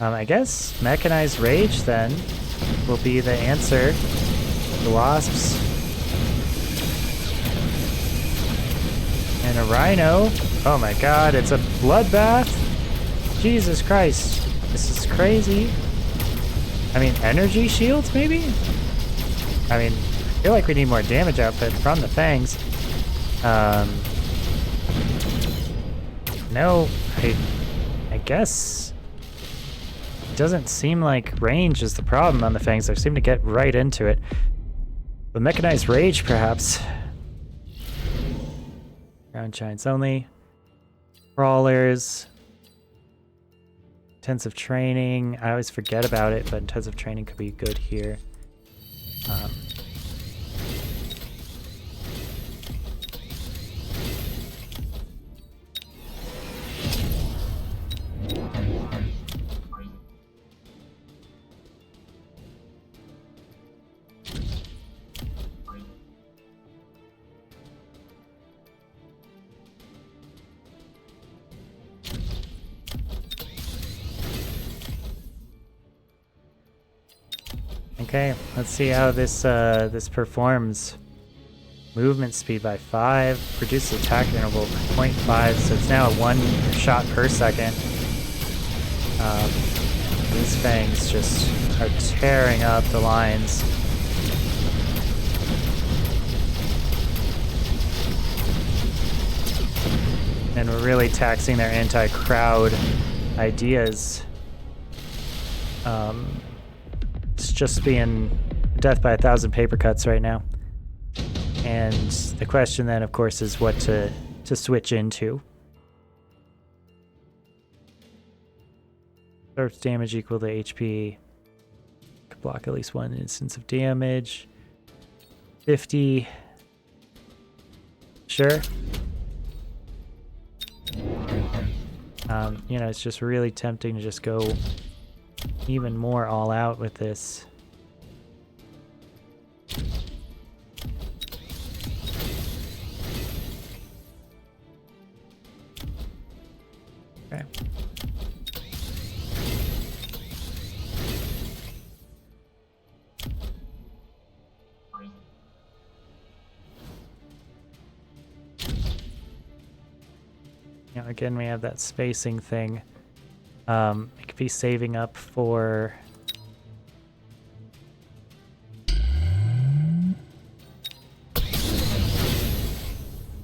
I guess Mechanized Rage then will be the answer. The Wasps. And a Rhino. Oh my god, it's a bloodbath? Jesus Christ. This is crazy. I mean, energy shields maybe? I mean, I feel like we need more damage output from the Fangs. No, I guess it doesn't seem like range is the problem on the Fangs. They seem to get right into it. But Mechanized Rage, perhaps. Ground Giants only. Crawlers. Intensive Training. I always forget about it, but Intensive Training could be good here. Okay, let's see how this performs. Movement speed by 5, reduced attack interval by 0.5, so it's now at 1 shot per second. These fangs just are tearing up the lines. And we're really taxing their anti-crowd ideas. It's just being death by 1,000 paper cuts right now. And the question then, of course, is what to switch into. Surface damage equal to HP. Could block at least 1 instance of damage. 50. Sure. You know, it's just really tempting to just go even more all out with this. Okay. You know, again, we have that spacing thing. It could be saving up for...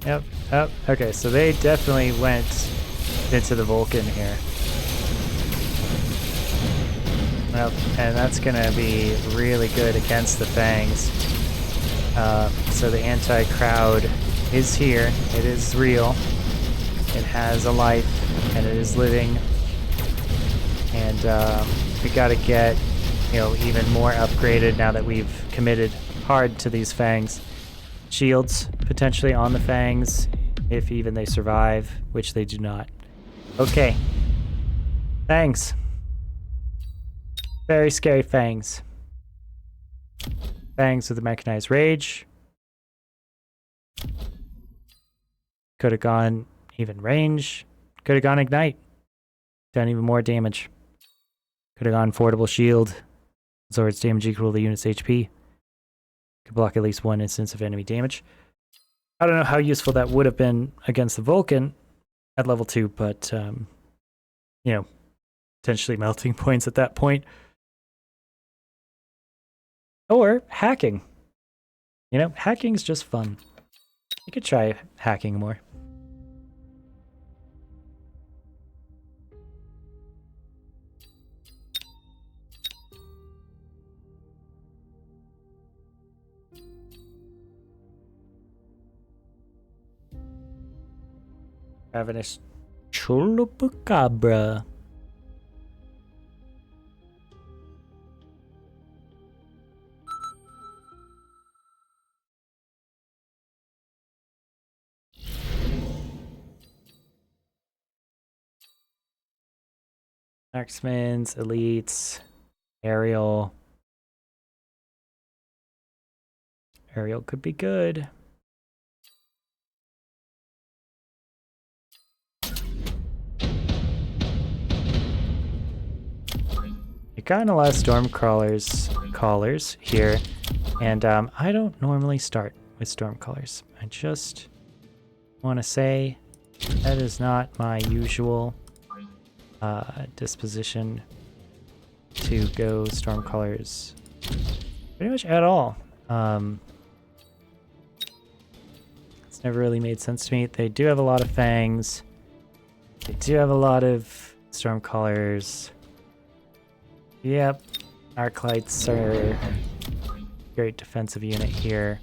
Yep. Oh, okay, so they definitely went into the Vulcan here. Well, and that's gonna be really good against the Fangs. So the anti-crowd is here. It is real. It has a life, and it is living. And we gotta get, you know, even more upgraded now that we've committed hard to these Fangs. Shields potentially on the Fangs, if even they survive, which they do not. Okay. Fangs. Very scary Fangs. Fangs with a mechanized rage. Could have gone even range. Could have gone ignite. Done even more damage. Could have gone affordable shield. Absorbs damage equal to the unit's HP. Could block at least 1 instance of enemy damage. I don't know how useful that would have been against the Vulcan at level 2, but, you know, potentially melting points at that point. Or hacking. You know, hacking's just fun. You could try hacking more. Ravenous Chupacabra. Marksman's, elites, aerial. Aerial could be good. You got a lot of Stormcallers here, and I don't normally start with Stormcallers. I just want to say that is not my usual disposition to go Stormcallers pretty much at all. It's never really made sense to me. They do have a lot of Fangs. They do have a lot of Stormcallers. Yep, Arclights are a great defensive unit here.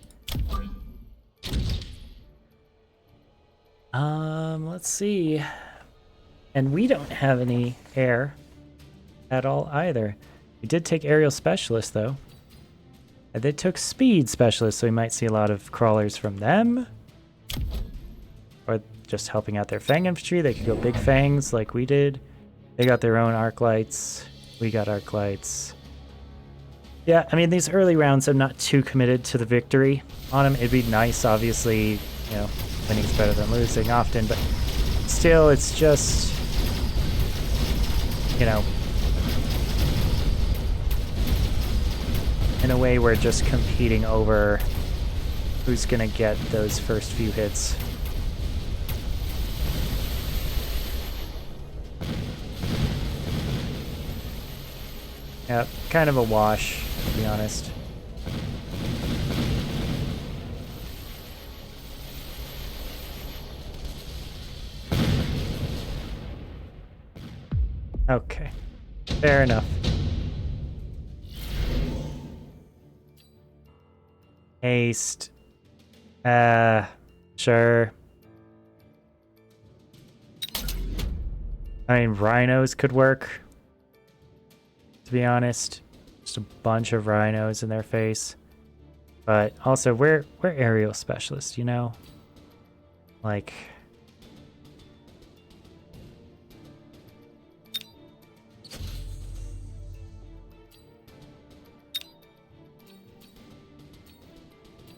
Let's see. And we don't have any air at all either. We did take aerial specialist though. And they took speed specialist, so we might see a lot of crawlers from them. Or just helping out their Fang infantry. They could go big Fangs like we did. They got their own Arclights. We got Arclights. Yeah, I mean, these early rounds, I'm not too committed to the victory on them. It'd be nice, obviously, you know, winning's better than losing often, but still, it's just, you know, in a way, we're just competing over who's gonna get those first few hits. Yep, kind of a wash, to be honest. Okay, fair enough. Haste. Sure. I mean, rhinos could work, to be honest. Just a bunch of rhinos in their face. But also, we're aerial specialists, you know? Like...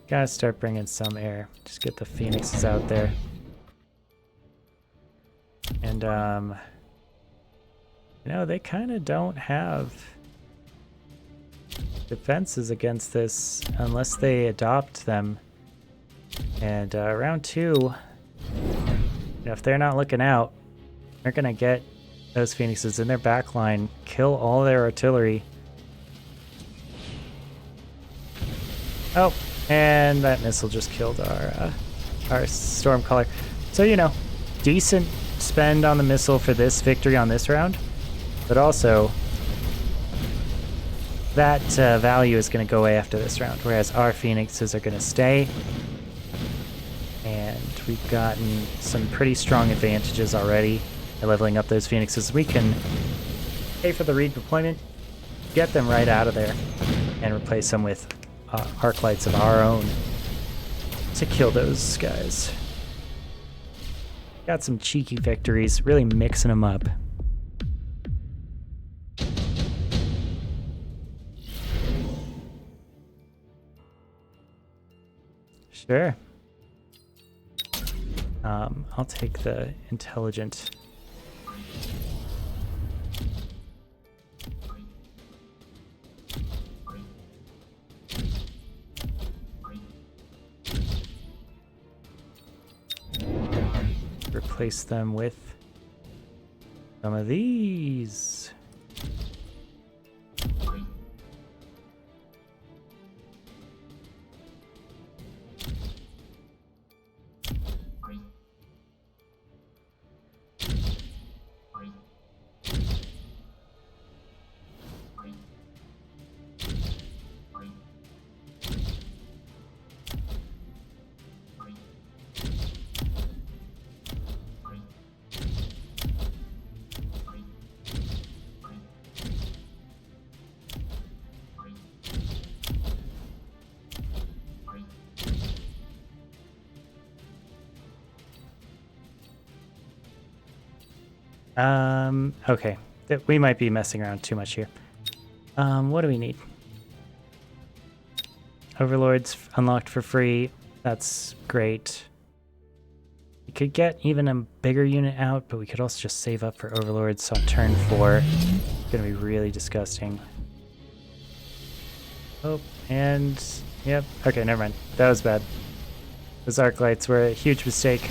Gotta start bringing some air. Just get the phoenixes out there. And, you know, they kind of don't have defenses against this unless they adopt them. And, round 2, you know, if they're not looking out, they're gonna get those phoenixes in their back line, kill all their artillery. Oh! And that missile just killed our Stormcaller. So, you know, decent spend on the missile for this victory on this round. But also, that value is going to go away after this round, whereas our Phoenixes are going to stay. And we've gotten some pretty strong advantages already by leveling up those Phoenixes. We can pay for the redeployment, get them right out of there, and replace them with arc lights of our own to kill those guys. Got some cheeky victories, really mixing them up. Sure. I'll take the intelligent. Replace them with some of these. Okay. We might be messing around too much here. What do we need? Overlords unlocked for free. That's great. We could get even a bigger unit out, but we could also just save up for Overlords on turn 4. It's gonna be really disgusting. Oh, and... Yep. Okay, never mind. That was bad. Those arc lights were a huge mistake.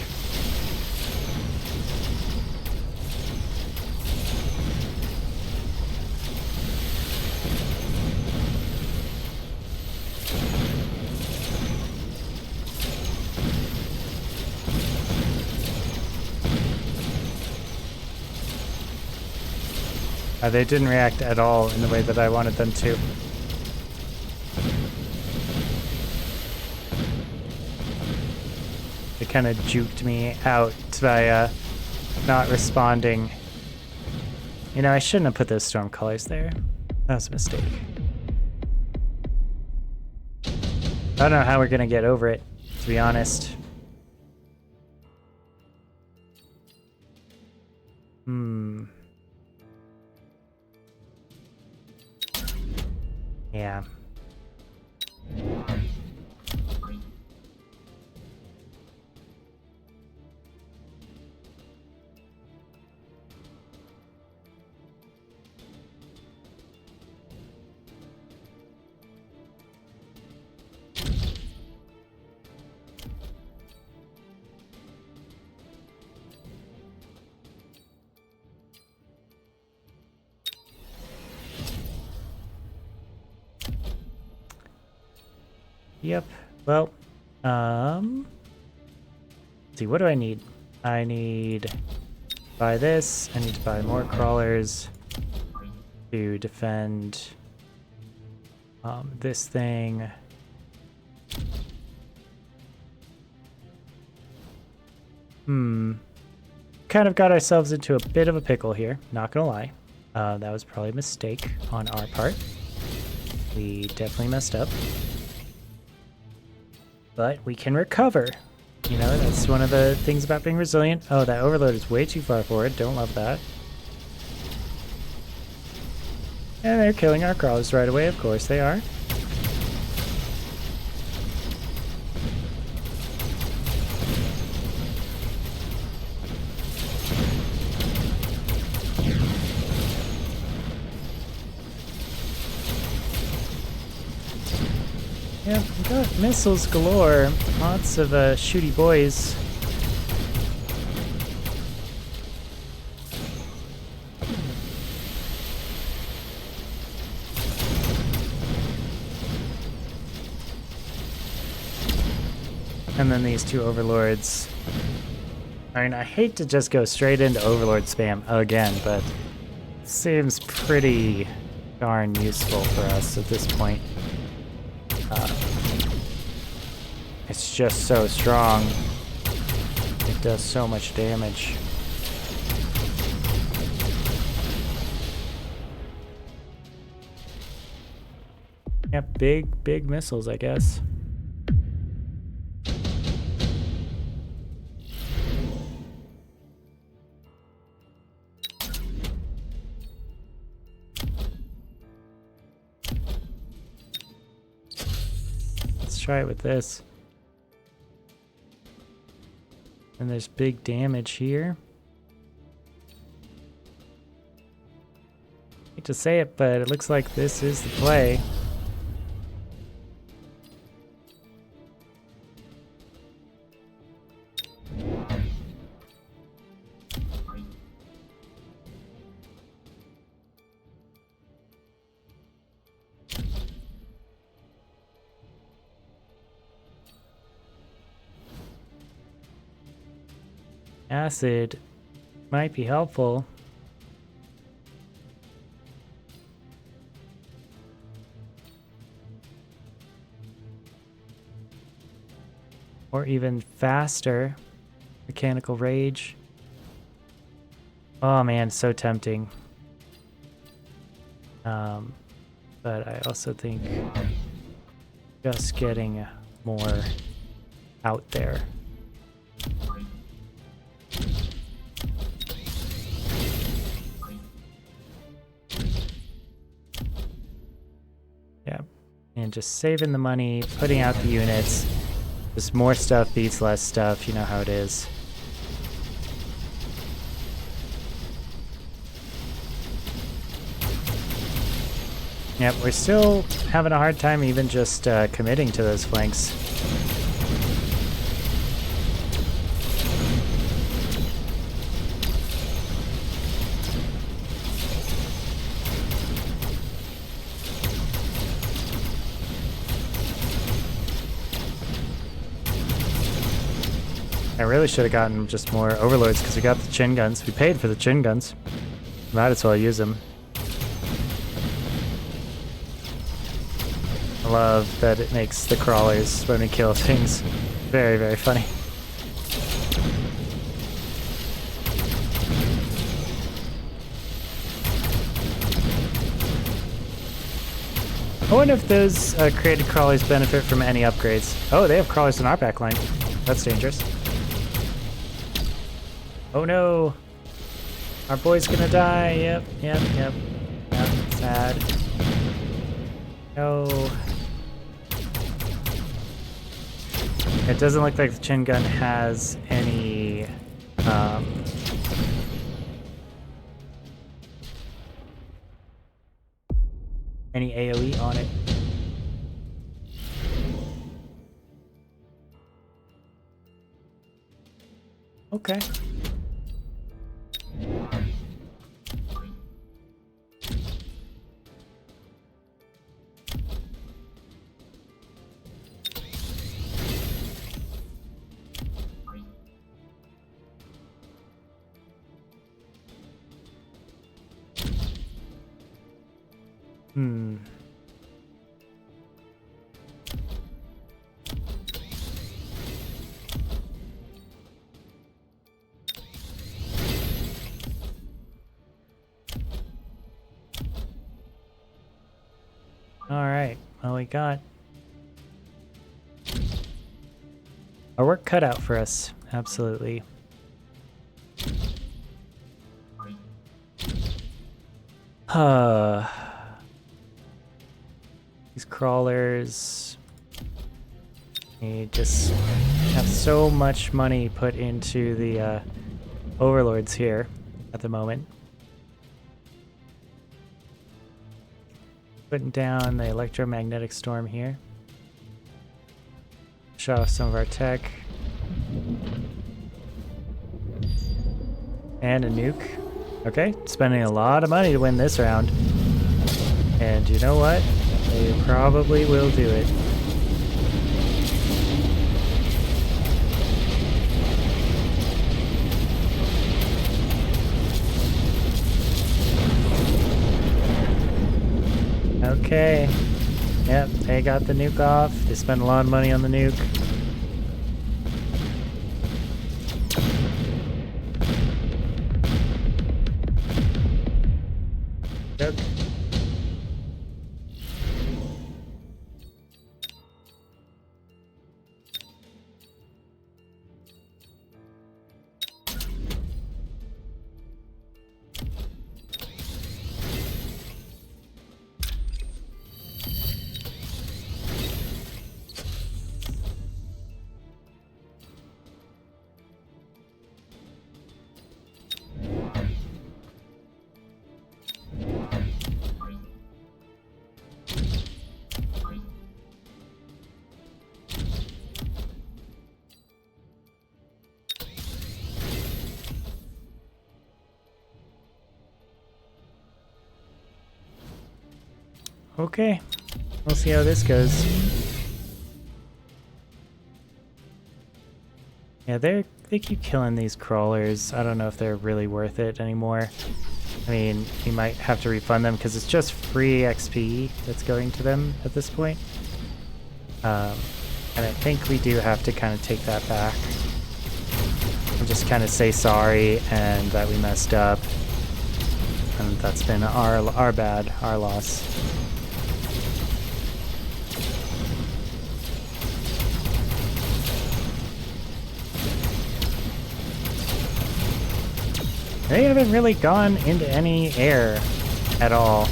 They didn't react at all in the way that I wanted them to. They kind of juked me out by not responding. You know, I shouldn't have put those Stormcallers there. That was a mistake. I don't know how we're gonna get over it, to be honest. Yeah. Yep. Well, let's see, what do I need? I need to buy this. I need to buy more crawlers to defend this thing. Kind of got ourselves into a bit of a pickle here, not gonna lie. That was probably a mistake on our part. We definitely messed up. But we can recover. You know, that's one of the things about being resilient. Oh, that overload is way too far forward. Don't love that. And they're killing our crawlers right away. Of course they are. Yep, we got missiles galore. Lots of shooty boys. And then these two overlords. I mean, I hate to just go straight into overlord spam again, but it seems pretty darn useful for us at this point. It's just so strong. It does so much damage. Yeah, big missiles, I guess. Let's try it with this. And there's big damage here. Hate to say it, but it looks like this is the play. Acid might be helpful. Or even faster. Mechanical Rage. Oh man, so tempting. But I also think just getting more out there. Yeah, and just saving the money, putting out the units. Just more stuff beats less stuff, you know how it is. Yep, we're still having a hard time even just committing to those flanks. I really should have gotten just more overlords because we got the chin guns. We paid for the chin guns. Might as well use them. I love that it makes the crawlers when we kill things very, very funny. I wonder if those created crawlers benefit from any upgrades. Oh, they have crawlers in our backline. That's dangerous. Oh no! Our boy's gonna die. Yep. Sad. No. It doesn't look like the chin gun has any AoE on it. Okay. Hmm. All right. Well, we got our work cut out for us. Absolutely. These crawlers. They just have so much money put into the overlords here at the moment. Putting down the electromagnetic storm here. Show off some of our tech. And a nuke. Okay, spending a lot of money to win this round. And you know what? They probably will do it. Okay. Yep, they got the nuke off. They spent a lot of money on the nuke. Yep. Okay, we'll see how this goes. Yeah, they keep killing these crawlers. I don't know if they're really worth it anymore. I mean, you might have to refund them because it's just free XP that's going to them at this point. And I think we do have to kind of take that back. And just kind of say sorry and that we messed up. And that's been our bad, our loss. They haven't really gone into any air at all.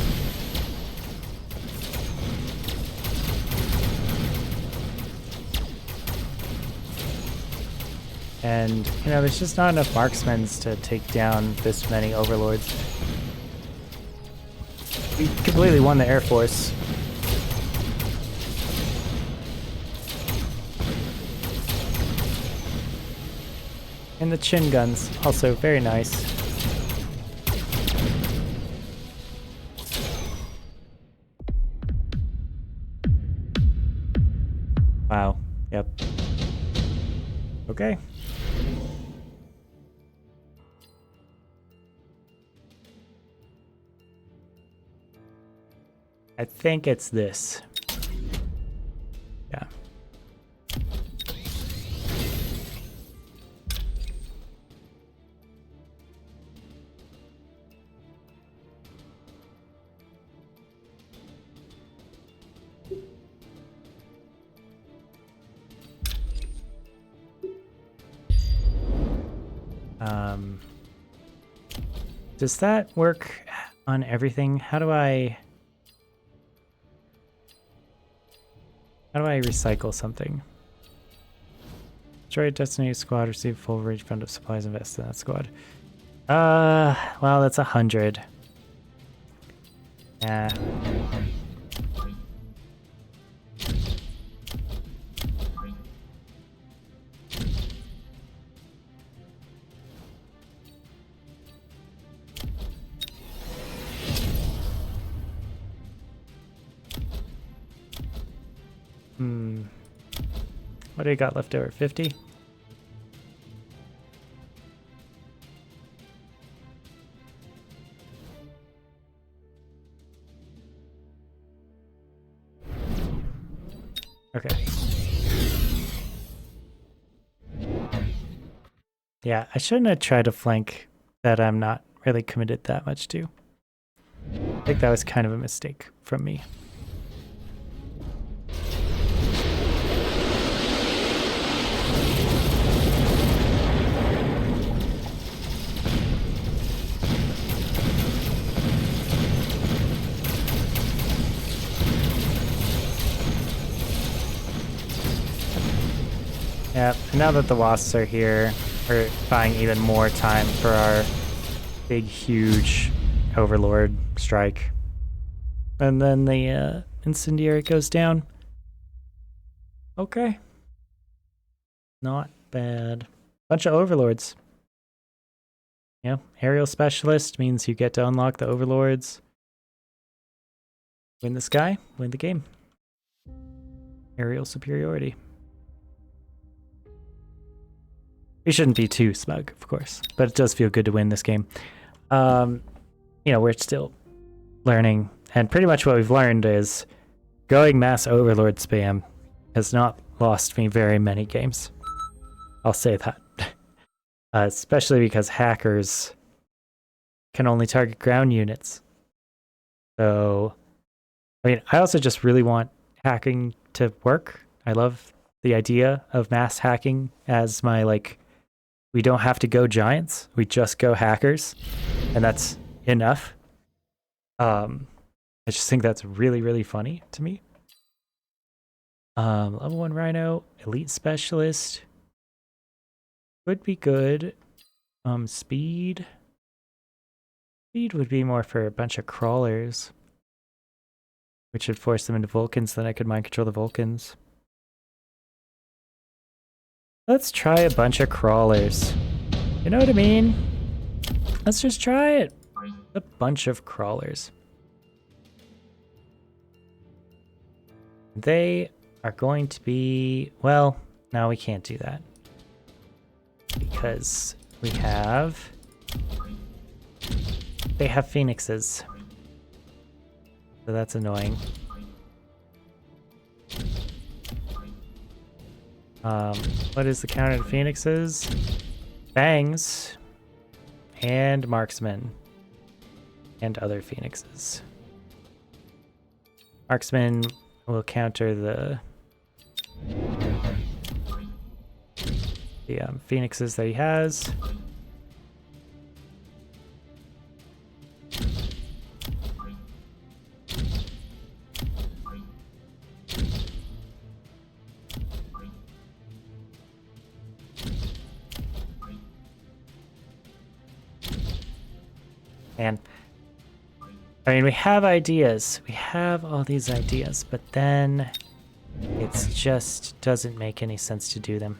And, you know, there's just not enough marksmen to take down this many overlords. We completely won the Air Force. And the chin guns, also very nice. Wow. Yep. Okay. I think it's this. Yeah. Does that work on everything? How do I recycle something? Destroy a designated squad, receive full refund of supplies invested in that squad. Well, that's 100. Yeah. What do you got left over? 50? Yeah, I shouldn't have tried to flank that I'm not really committed that much to. I think that was kind of a mistake from me. Yep, and now that the wasps are here, we're buying even more time for our big, huge overlord strike. And then the incendiary goes down. Okay. Not bad. Bunch of overlords. Yeah, aerial specialist means you get to unlock the overlords. Win the sky, win the game. Aerial superiority. We shouldn't be too smug, of course, but it does feel good to win this game. You know, we're still learning, and pretty much what we've learned is going mass overlord spam has not lost me very many games. I'll say that. Especially because hackers can only target ground units. So, I mean, I also just really want hacking to work. I love the idea of mass hacking as my, like, we don't have to go giants, we just go hackers, and that's enough. I just think that's really, really funny to me. Level 1 Rhino, Elite Specialist would be good. Speed would be more for a bunch of crawlers, which would force them into Vulcans, then I could mind control the Vulcans. Let's try a bunch of crawlers. You know what I mean? Let's just try it. A bunch of crawlers. They are going to be... Well, no, we can't do that. Because we have... They have phoenixes. So that's annoying. What is the counter to phoenixes? Bangs. And marksmen. And other phoenixes. Marksman will counter the phoenixes that he has. And I mean, we have ideas. We have all these ideas, but then it just doesn't make any sense to do them.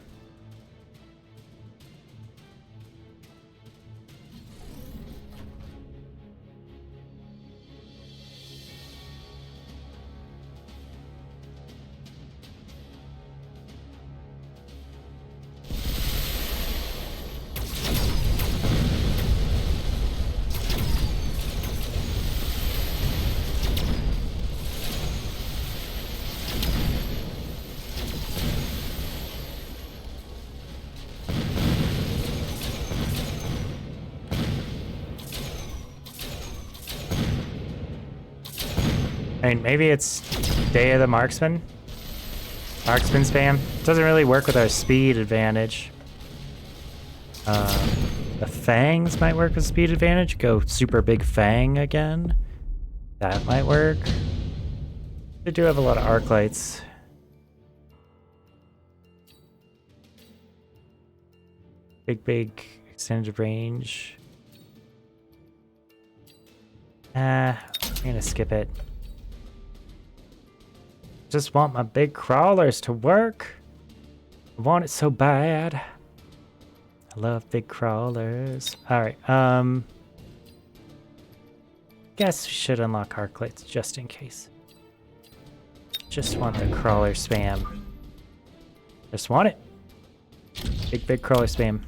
I mean, maybe it's Day of the Marksman. Marksman spam. Doesn't really work with our speed advantage. The Fangs might work with speed advantage. Go super big Fang again. That might work. They do have a lot of arc lights. Big extended range. I'm gonna skip it. Just want my big crawlers to work. I want it so bad. I love big crawlers. Alright, guess we should unlock arc lights just in case. Just want the crawler spam. Just want it. Big crawler spam.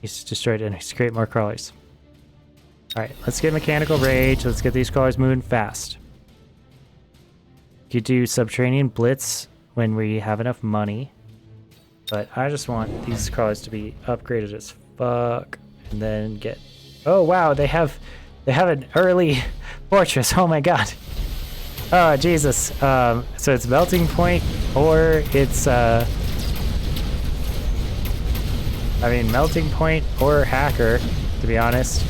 He's destroyed it and he's create more crawlers. Alright, let's get Mechanical Rage. Let's get these crawlers moving fast. could do Subterranean Blitz when we have enough money. But I just want these crawlers to be upgraded as fuck. And then get... Oh, wow, they have an early fortress. Oh my god. Oh, Jesus. So it's Melting Point, or it's... I mean, Melting Point or Hacker, to be honest.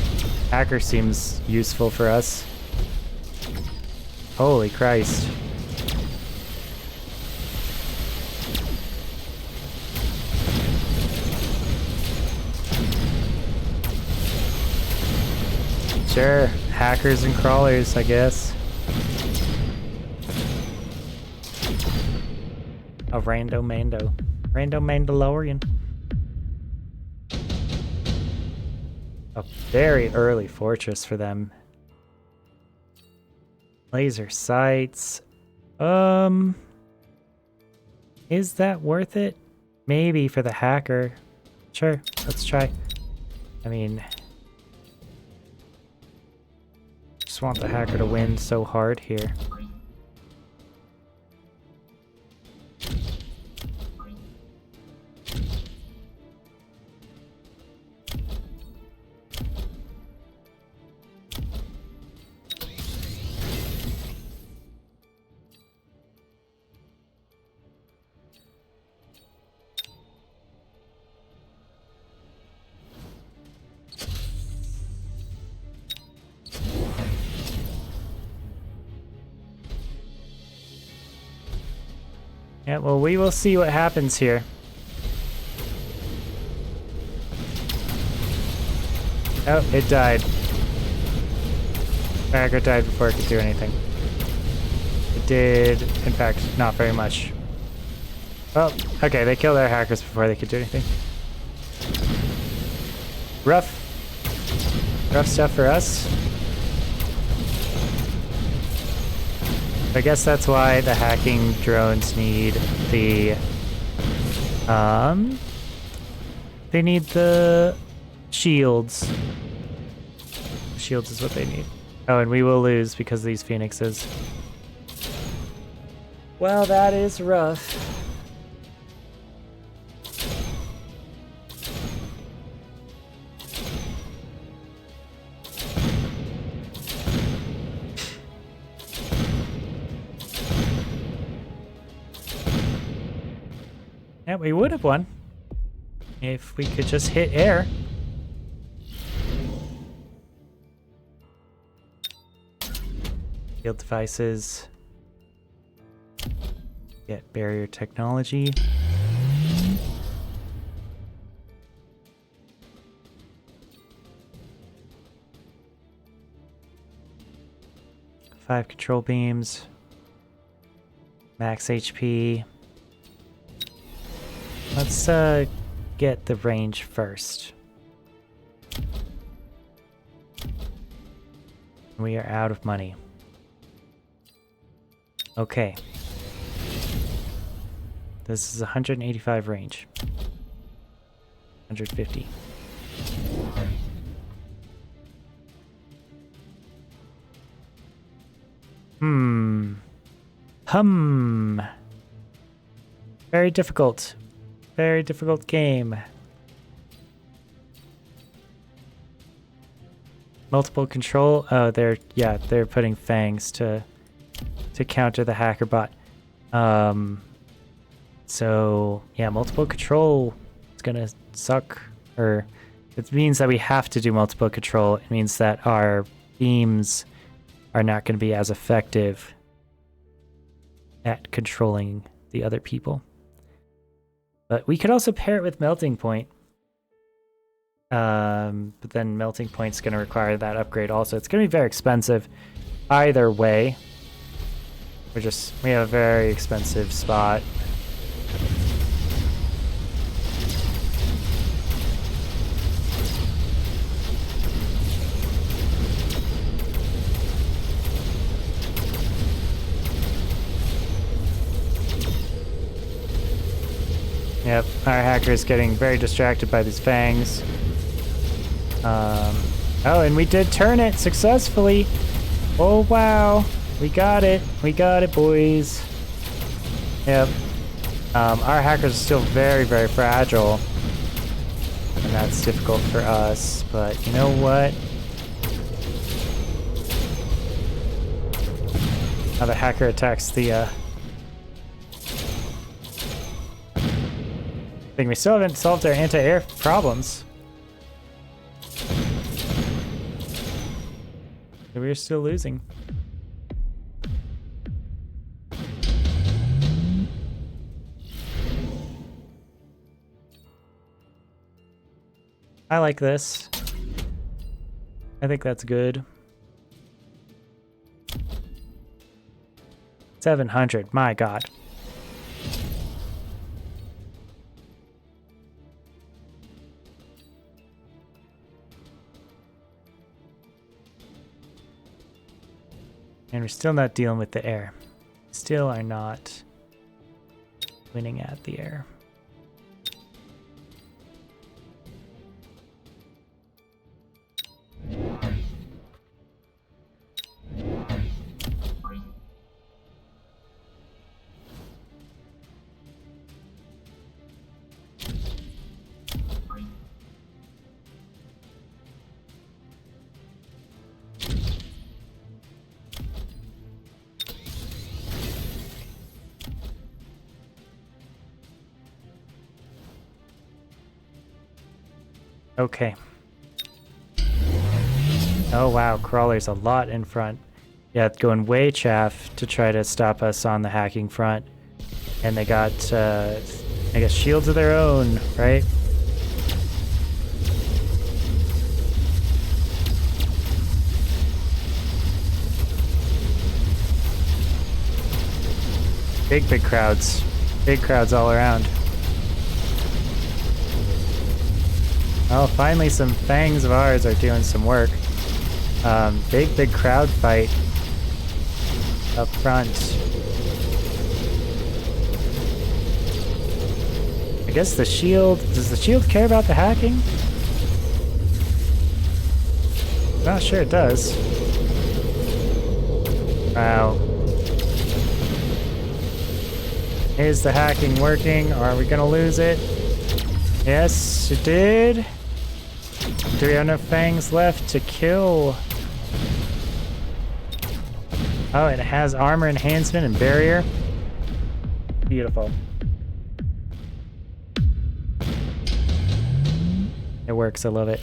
Hacker seems useful for us. Holy Christ. Sure, hackers and crawlers, I guess. A rando Mandalorian. A very early fortress for them. Laser sights. Is that worth it? Maybe for the hacker. Sure, let's try. I mean, just want the hacker to win so hard here. Yeah, well, we will see what happens here. Oh, it died. Hacker died before it could do anything. It did, in fact, not very much. Well, okay, they killed our hackers before they could do anything. Rough stuff for us. I guess that's why the hacking drones need the, they need the shields. Shields is what they need. Oh, and we will lose because of these phoenixes. Well, that is rough. Yeah, we would have won if we could just hit air. Field devices. Get barrier technology. Five control beams. Max HP. Let's get the range first. We are out of money. Okay. This is 185 range. 150. Very difficult. Very difficult game. Multiple control. Oh, they're putting fangs to counter the hacker bot. So yeah, multiple control is gonna suck. Or it means that we have to do multiple control. It means that our beams are not going to be as effective at controlling the other people. But we could also pair it with Melting Point. But then Melting Point's going to require that upgrade also. It's going to be very expensive either way. We have a very expensive spot. Yep, our hacker is getting very distracted by these fangs. Oh, and we did turn it successfully. Oh, wow. We got it. We got it, boys. Yep. Our hackers are still very, very fragile. And that's difficult for us. But you know what? Now the hacker attacks the, I think we still haven't solved our anti-air problems. We're still losing. I like this. I think that's good. 700, my god. And we're still not dealing with the air. Still are not winning at the air. Okay. Oh wow, Crawler's a lot in front. Yeah, going way chaff to try to stop us on the hacking front. And they got, I guess, shields of their own, right? Big crowds. Big crowds all around. Oh, finally some fangs of ours are doing some work. Big crowd fight up front. I guess the shield, does the shield care about the hacking? Not sure it does. Wow. Is the hacking working? Or are we gonna lose it? Yes, it did. Do we have enough fangs left to kill? Oh, it has armor enhancement and barrier. Beautiful. It works, I love it.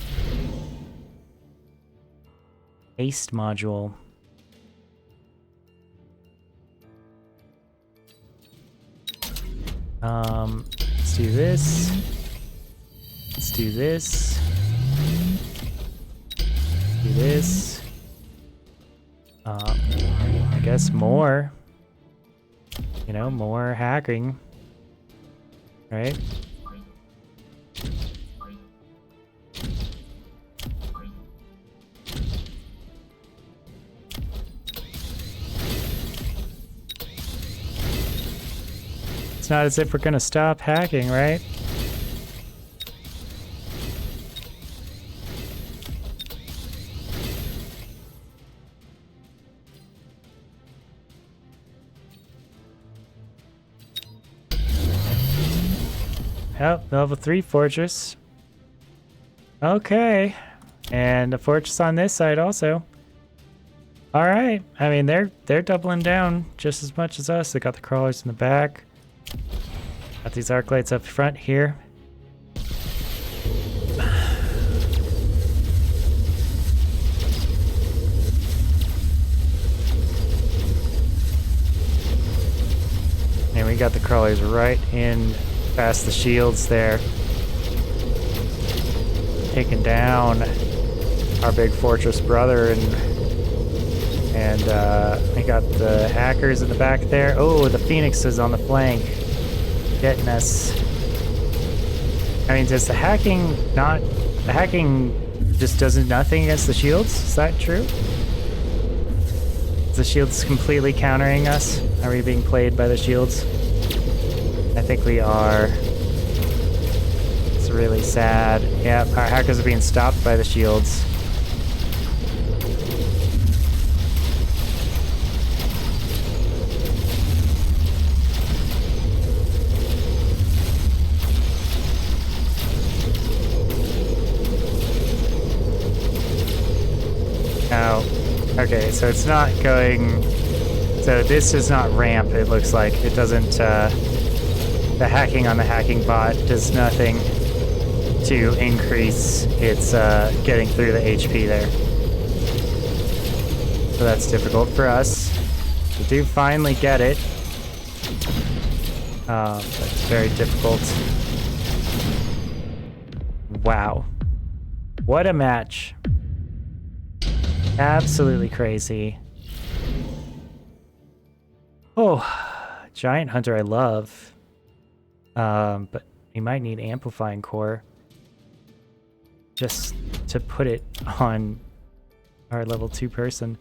Haste module. Let's do this. Let's do this. Do this. I guess more. You know, more hacking. Right? It's not as if we're gonna stop hacking, right? Oh, level 3 fortress. Okay. And a fortress on this side also. Alright. I mean, they're doubling down just as much as us. They got the crawlers in the back. Got these arc lights up front here. And we got the crawlers right in past the shields there. Taking down our big fortress brother, and we got the hackers in the back there. Oh, the Phoenix is on the flank. Getting us. I mean, does the hacking not... The hacking just does nothing against the shields? Is that true? Is the shields completely countering us? Are we being played by the shields? I think we are. It's really sad. Yeah, our hackers are being stopped by the shields. so it's not going... So this does not ramp, it looks like. It doesn't... the hacking on the hacking bot does nothing to increase its getting through the HP there. So that's difficult for us. We do finally get it. But it's very difficult. Wow. What a match. Absolutely crazy. Oh, Giant Hunter I love. But you might need Amplifying Core just to put it on our level 2 person.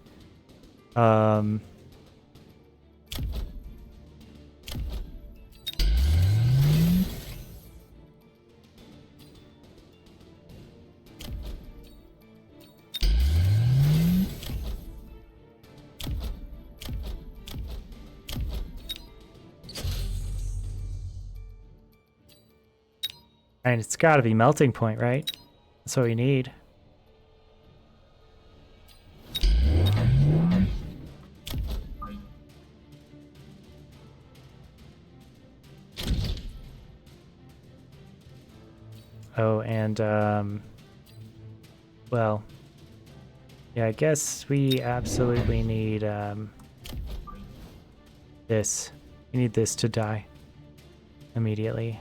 And it's got to be Melting Point, right? That's what we need. Oh, and, well, yeah, I guess we absolutely need, this. We need this to die immediately.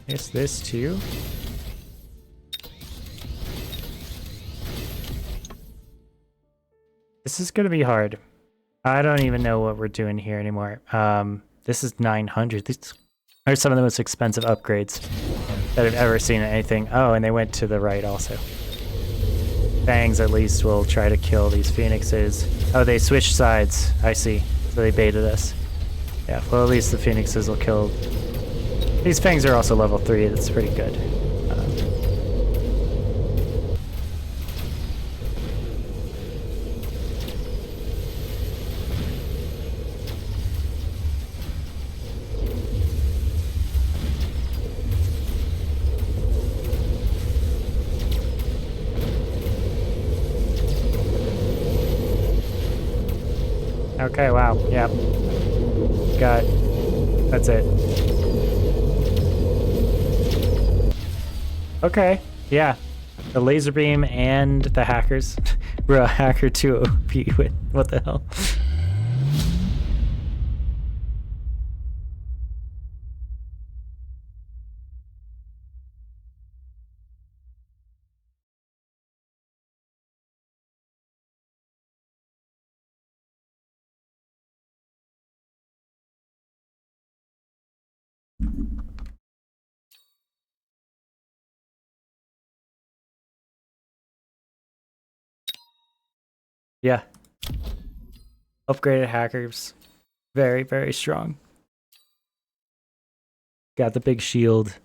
Yes, this too. This is gonna be hard. I don't even know what we're doing here anymore. This is 900. These are some of the most expensive upgrades that I've ever seen in anything. Oh, and they went to the right also. Fangs at least will try to kill these phoenixes. Oh, they switched sides. I see. So they baited us. Yeah, well, at least the phoenixes will kill. These fangs are also level 3. That's pretty good. Okay, wow. Yep. Got... That's it. Okay, yeah. The laser beam and the hackers. Bro, hacker 2 OP with... What the hell? Yeah. Upgraded hackers. Very, very strong. Got the big shield.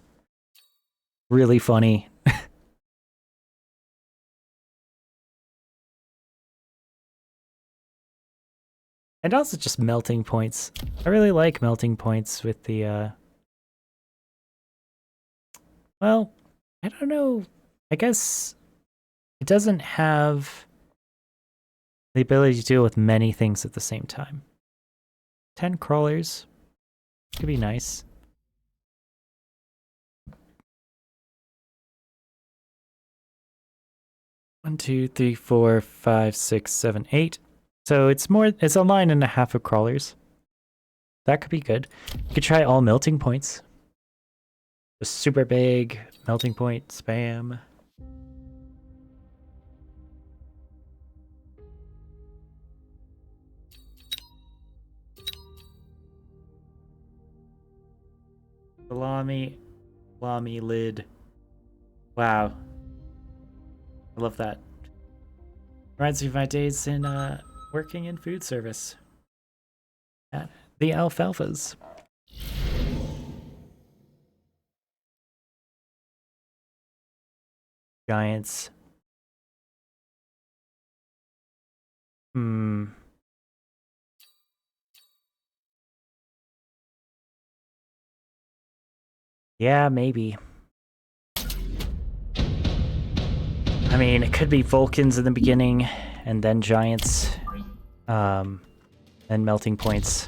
Really funny. And also just melting points. I really like melting points with the, well, I don't know. I guess it doesn't have the ability to deal with many things at the same time. 10 crawlers could be nice. One, two, three, four, five, six, seven, 8. So it's a line and a half of crawlers. That could be good. You could try all melting points. Just super big melting point spam. Salami lid. Wow. I love that. Reminds me of my days in working in food service. At the Alfalfas. Giants. Yeah, maybe. I mean, it could be Vulcans in the beginning, and then Giants, and Melting Points.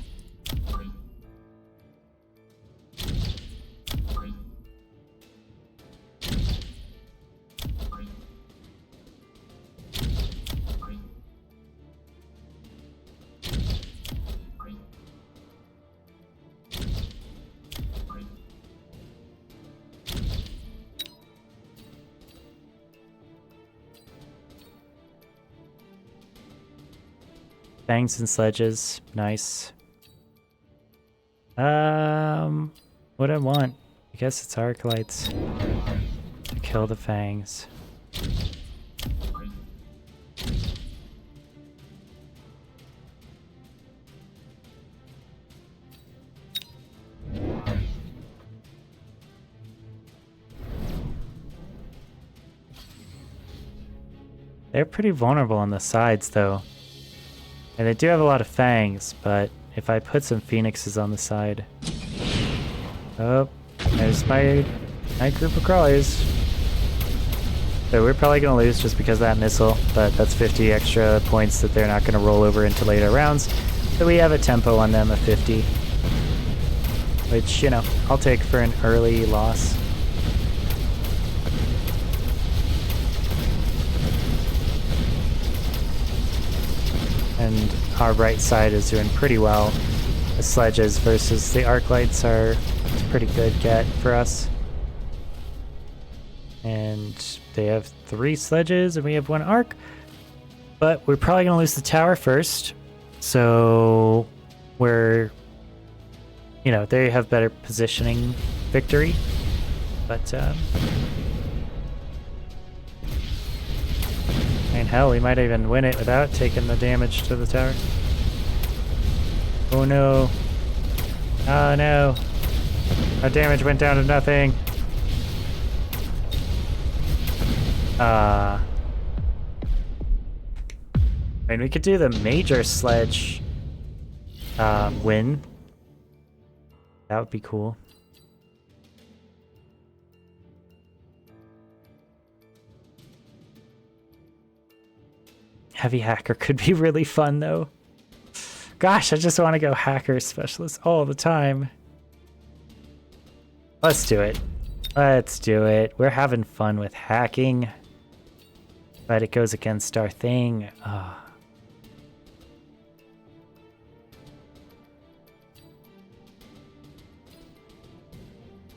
Fangs and sledges, nice. What I want? I guess it's Arclights. Kill the Fangs. They're pretty vulnerable on the sides, though. And they do have a lot of fangs, but if I put some phoenixes on the side... Oh, there's my group of crawlers. So we're probably going to lose just because of that missile, but that's 50 extra points that they're not going to roll over into later rounds. So we have a tempo on them of 50. Which, you know, I'll take for an early loss. And our right side is doing pretty well. The sledges versus the Arclights are a pretty good get for us. And they have 3 sledges and we have 1 arc. But we're probably going to lose the tower first. So we're, you know, they have better positioning victory. But, I mean, hell, we might even win it without taking the damage to the tower. Oh no. Oh no. Our damage went down to nothing. I mean, we could do the major sledge win. That would be cool. Heavy hacker could be really fun, though. Gosh, I just want to go hacker specialist all the time. Let's do it. Let's do it. We're having fun with hacking. But it goes against our thing.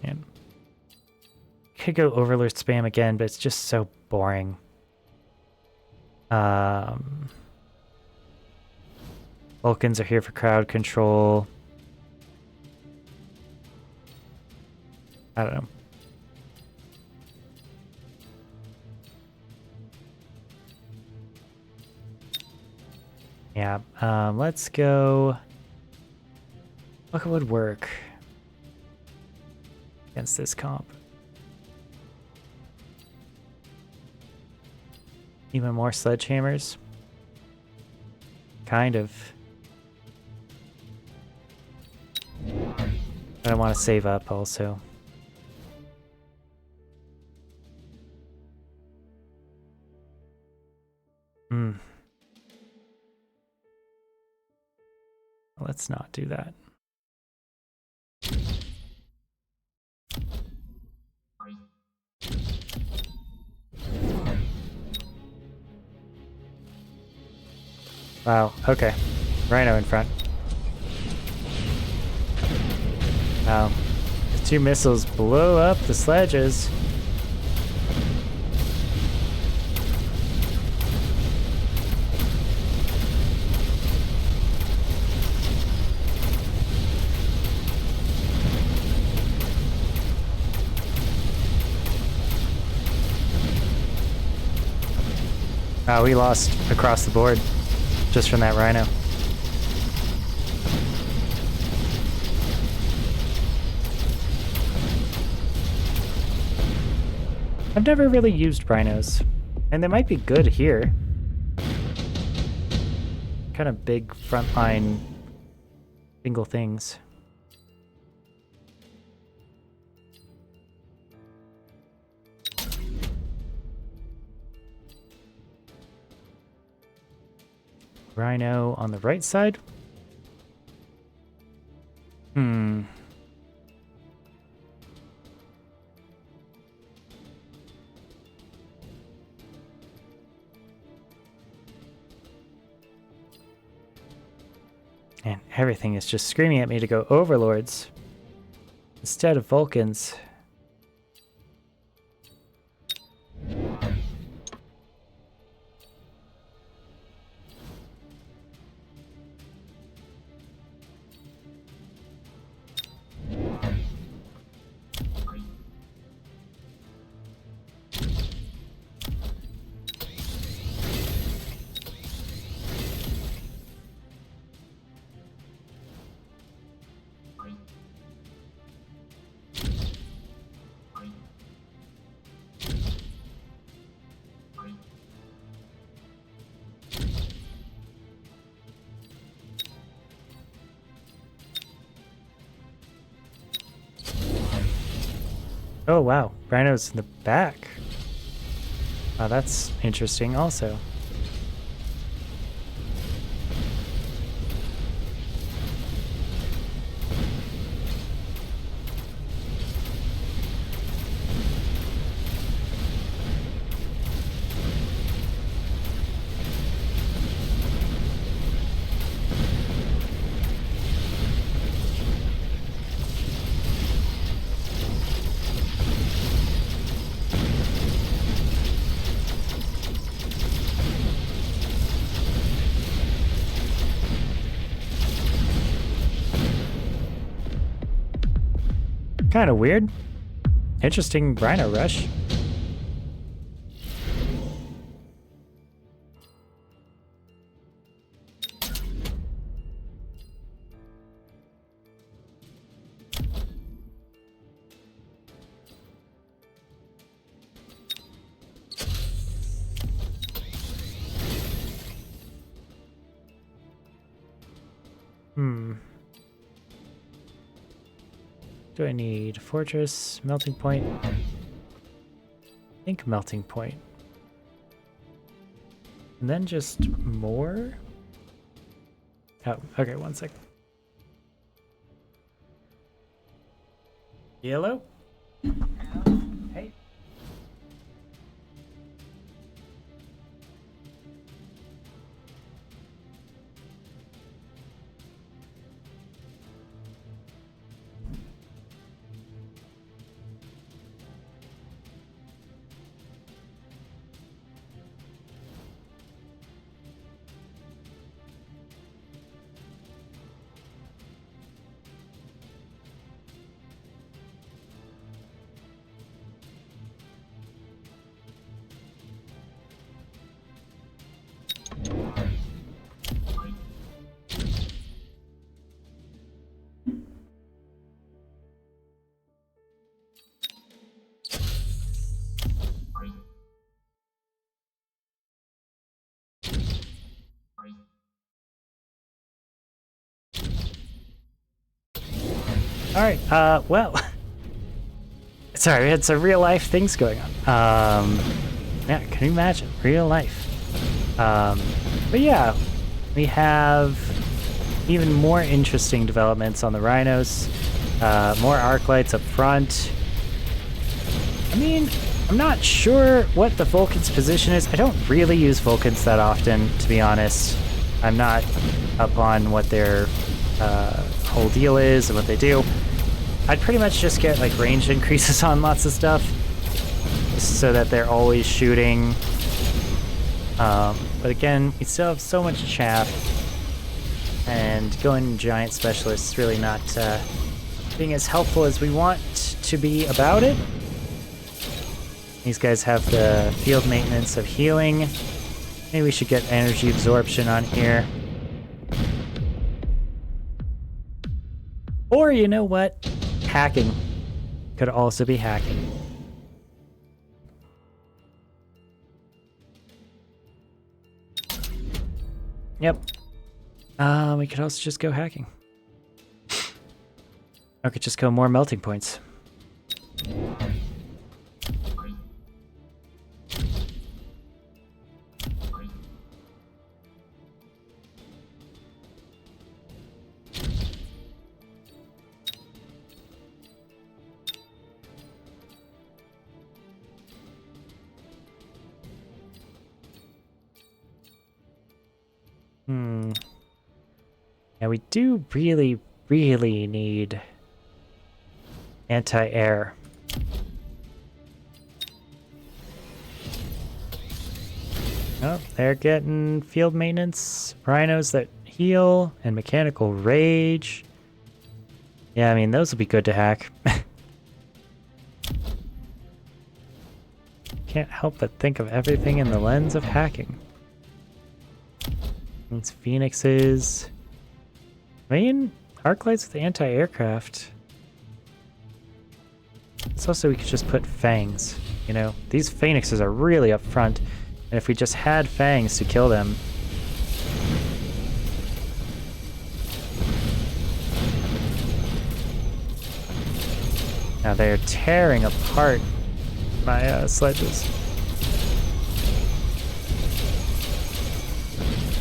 Man. Could go Overlord spam again, but it's just so boring. Vulcans are here for crowd control. I don't know. Yeah, let's go. What would work against this comp? Even more sledgehammers? Kind of. But I want to save up also. Let's not do that. Wow, okay. Rhino in front. Wow. The 2 missiles blow up the sledges. We lost across the board just from that Rhino. I've never really used Rhinos, and they might be good here. Kind of big frontline single things. Rhino on the right side. Hmm. And everything is just screaming at me to go Overlords instead of Vulcans. Oh wow, Rhino's in the back. Wow, that's interesting also. Kind of weird. Interesting Rhino rush. Do I need fortress, melting point? I think melting point. And then just more? Oh, okay, one sec. Yellow? Hey. Alright, well. Sorry, we had some real life things going on. Yeah, can you imagine? Real life. But yeah, we have even more interesting developments on the Rhinos. More arc lights up front. I mean, I'm not sure what the Vulcan's position is. I don't really use Vulcans that often, to be honest. I'm not up on what their whole deal is and what they do. I'd pretty much just get like range increases on lots of stuff so that they're always shooting. But again, we still have so much chaff, and going giant specialists is really not being as helpful as we want to be about it. These guys have the field maintenance of healing. Maybe we should get energy absorption on here. Or you know what? Hacking could also be hacking. Yep. We could also just go hacking. Or could just go more melting points. Yeah, we do really, really need anti-air. Oh, they're getting field maintenance, rhinos that heal, and mechanical rage. Yeah, I mean, those will be good to hack. Can't help but think of everything in the lens of hacking. These phoenixes. I mean, arc lights with anti-aircraft. It's also we could just put fangs, you know? These phoenixes are really up front, and if we just had fangs to kill them... Now they're tearing apart my sledges.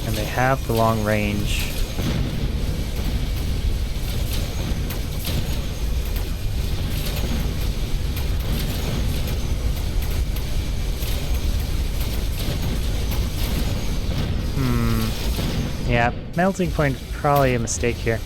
And they have the long range. Yeah, melting point, probably a mistake here.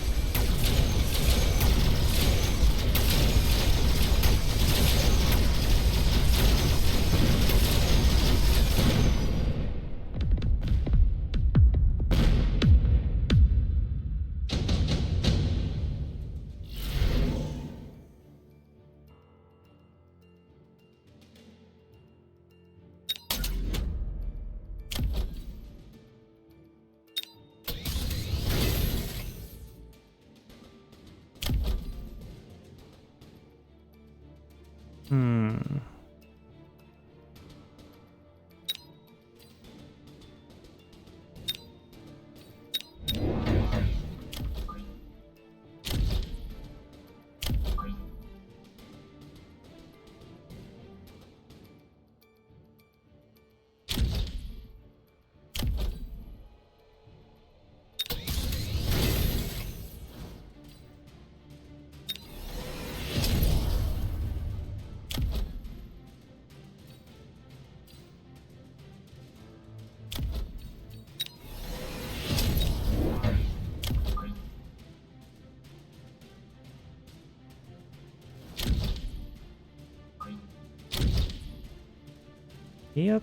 Yep.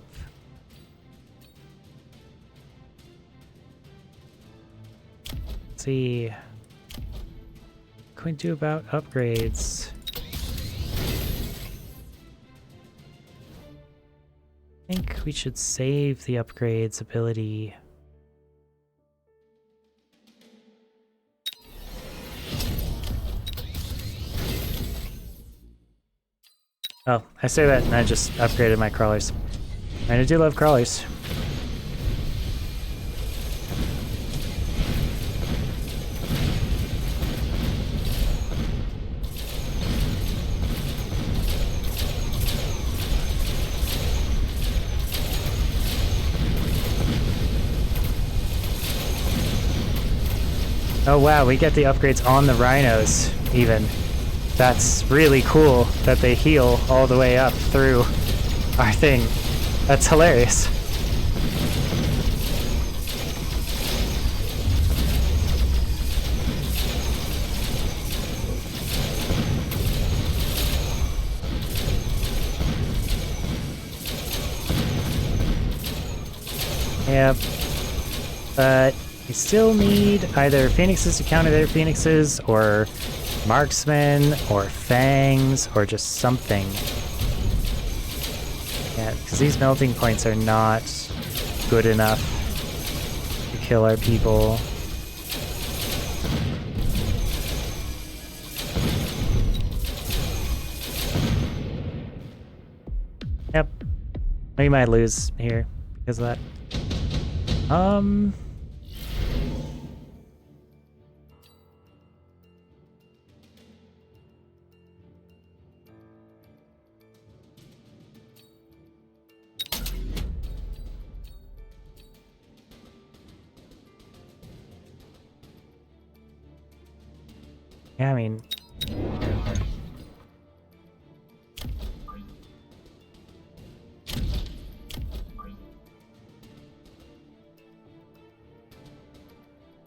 Let's see. What can we do about upgrades? I think we should save the upgrades ability. Oh, I say that and I just upgraded my crawlers. And I do love crawlers. Oh wow, we get the upgrades on the rhinos, even. That's really cool that they heal all the way up through our thing. That's hilarious. Yep. But we still need either phoenixes to counter their phoenixes, or marksmen, or fangs, or just something. Yeah, because these melting points are not good enough to kill our people. Yep. We might lose here because of that. Yeah, I mean...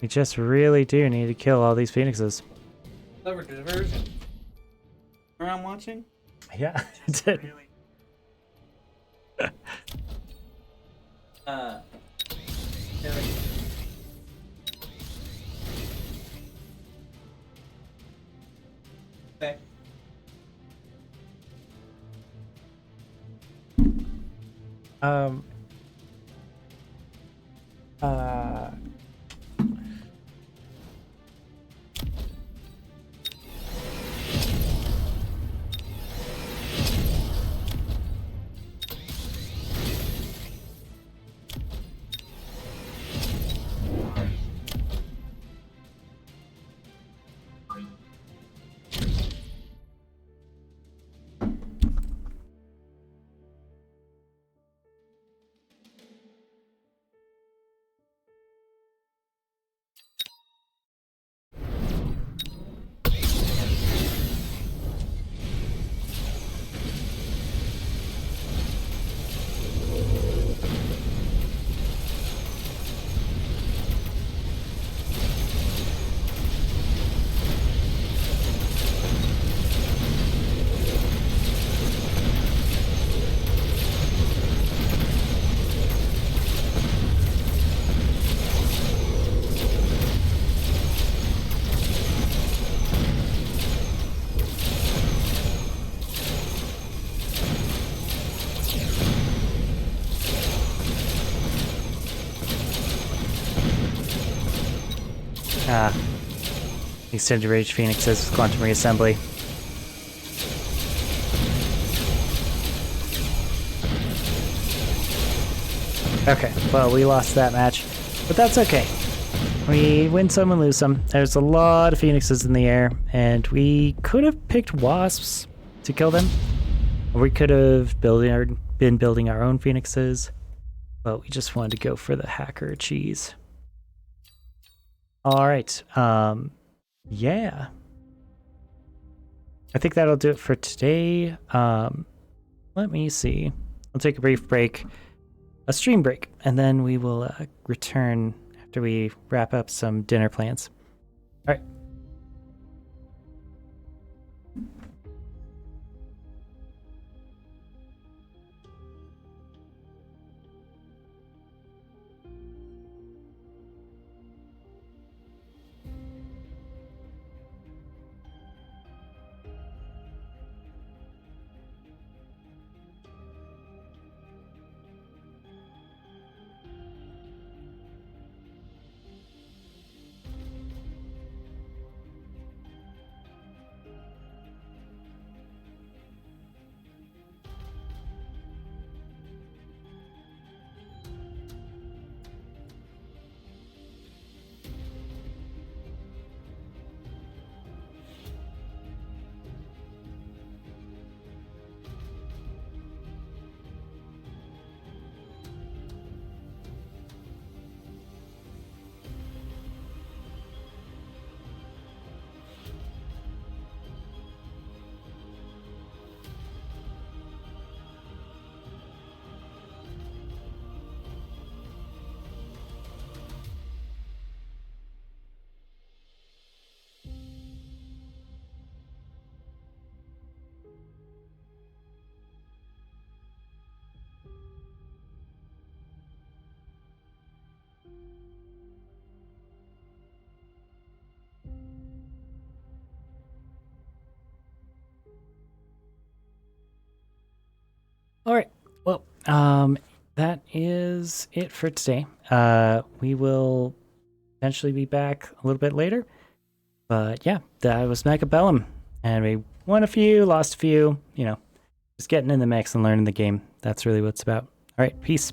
We just really do need to kill all these phoenixes. Clever diversion. Around watching? Yeah, it did. Okay. Um. Extended Rage Phoenixes with Quantum Reassembly. Okay, well, we lost that match, but that's okay. We win some and lose some. There's a lot of Phoenixes in the air, and we could have picked Wasps to kill them. Or we could have been building our own Phoenixes, but we just wanted to go for the hacker cheese. All right. Yeah. I think that'll do it for today. Let me see. I'll take a brief break, a stream break, and then we will return after we wrap up some dinner plans. All right. All right. Well, that is it for today. We will eventually be back a little bit later. But yeah, that was Mechabellum. And we won a few, lost a few, you know, just getting in the mix and learning the game. That's really what it's about. All right, peace.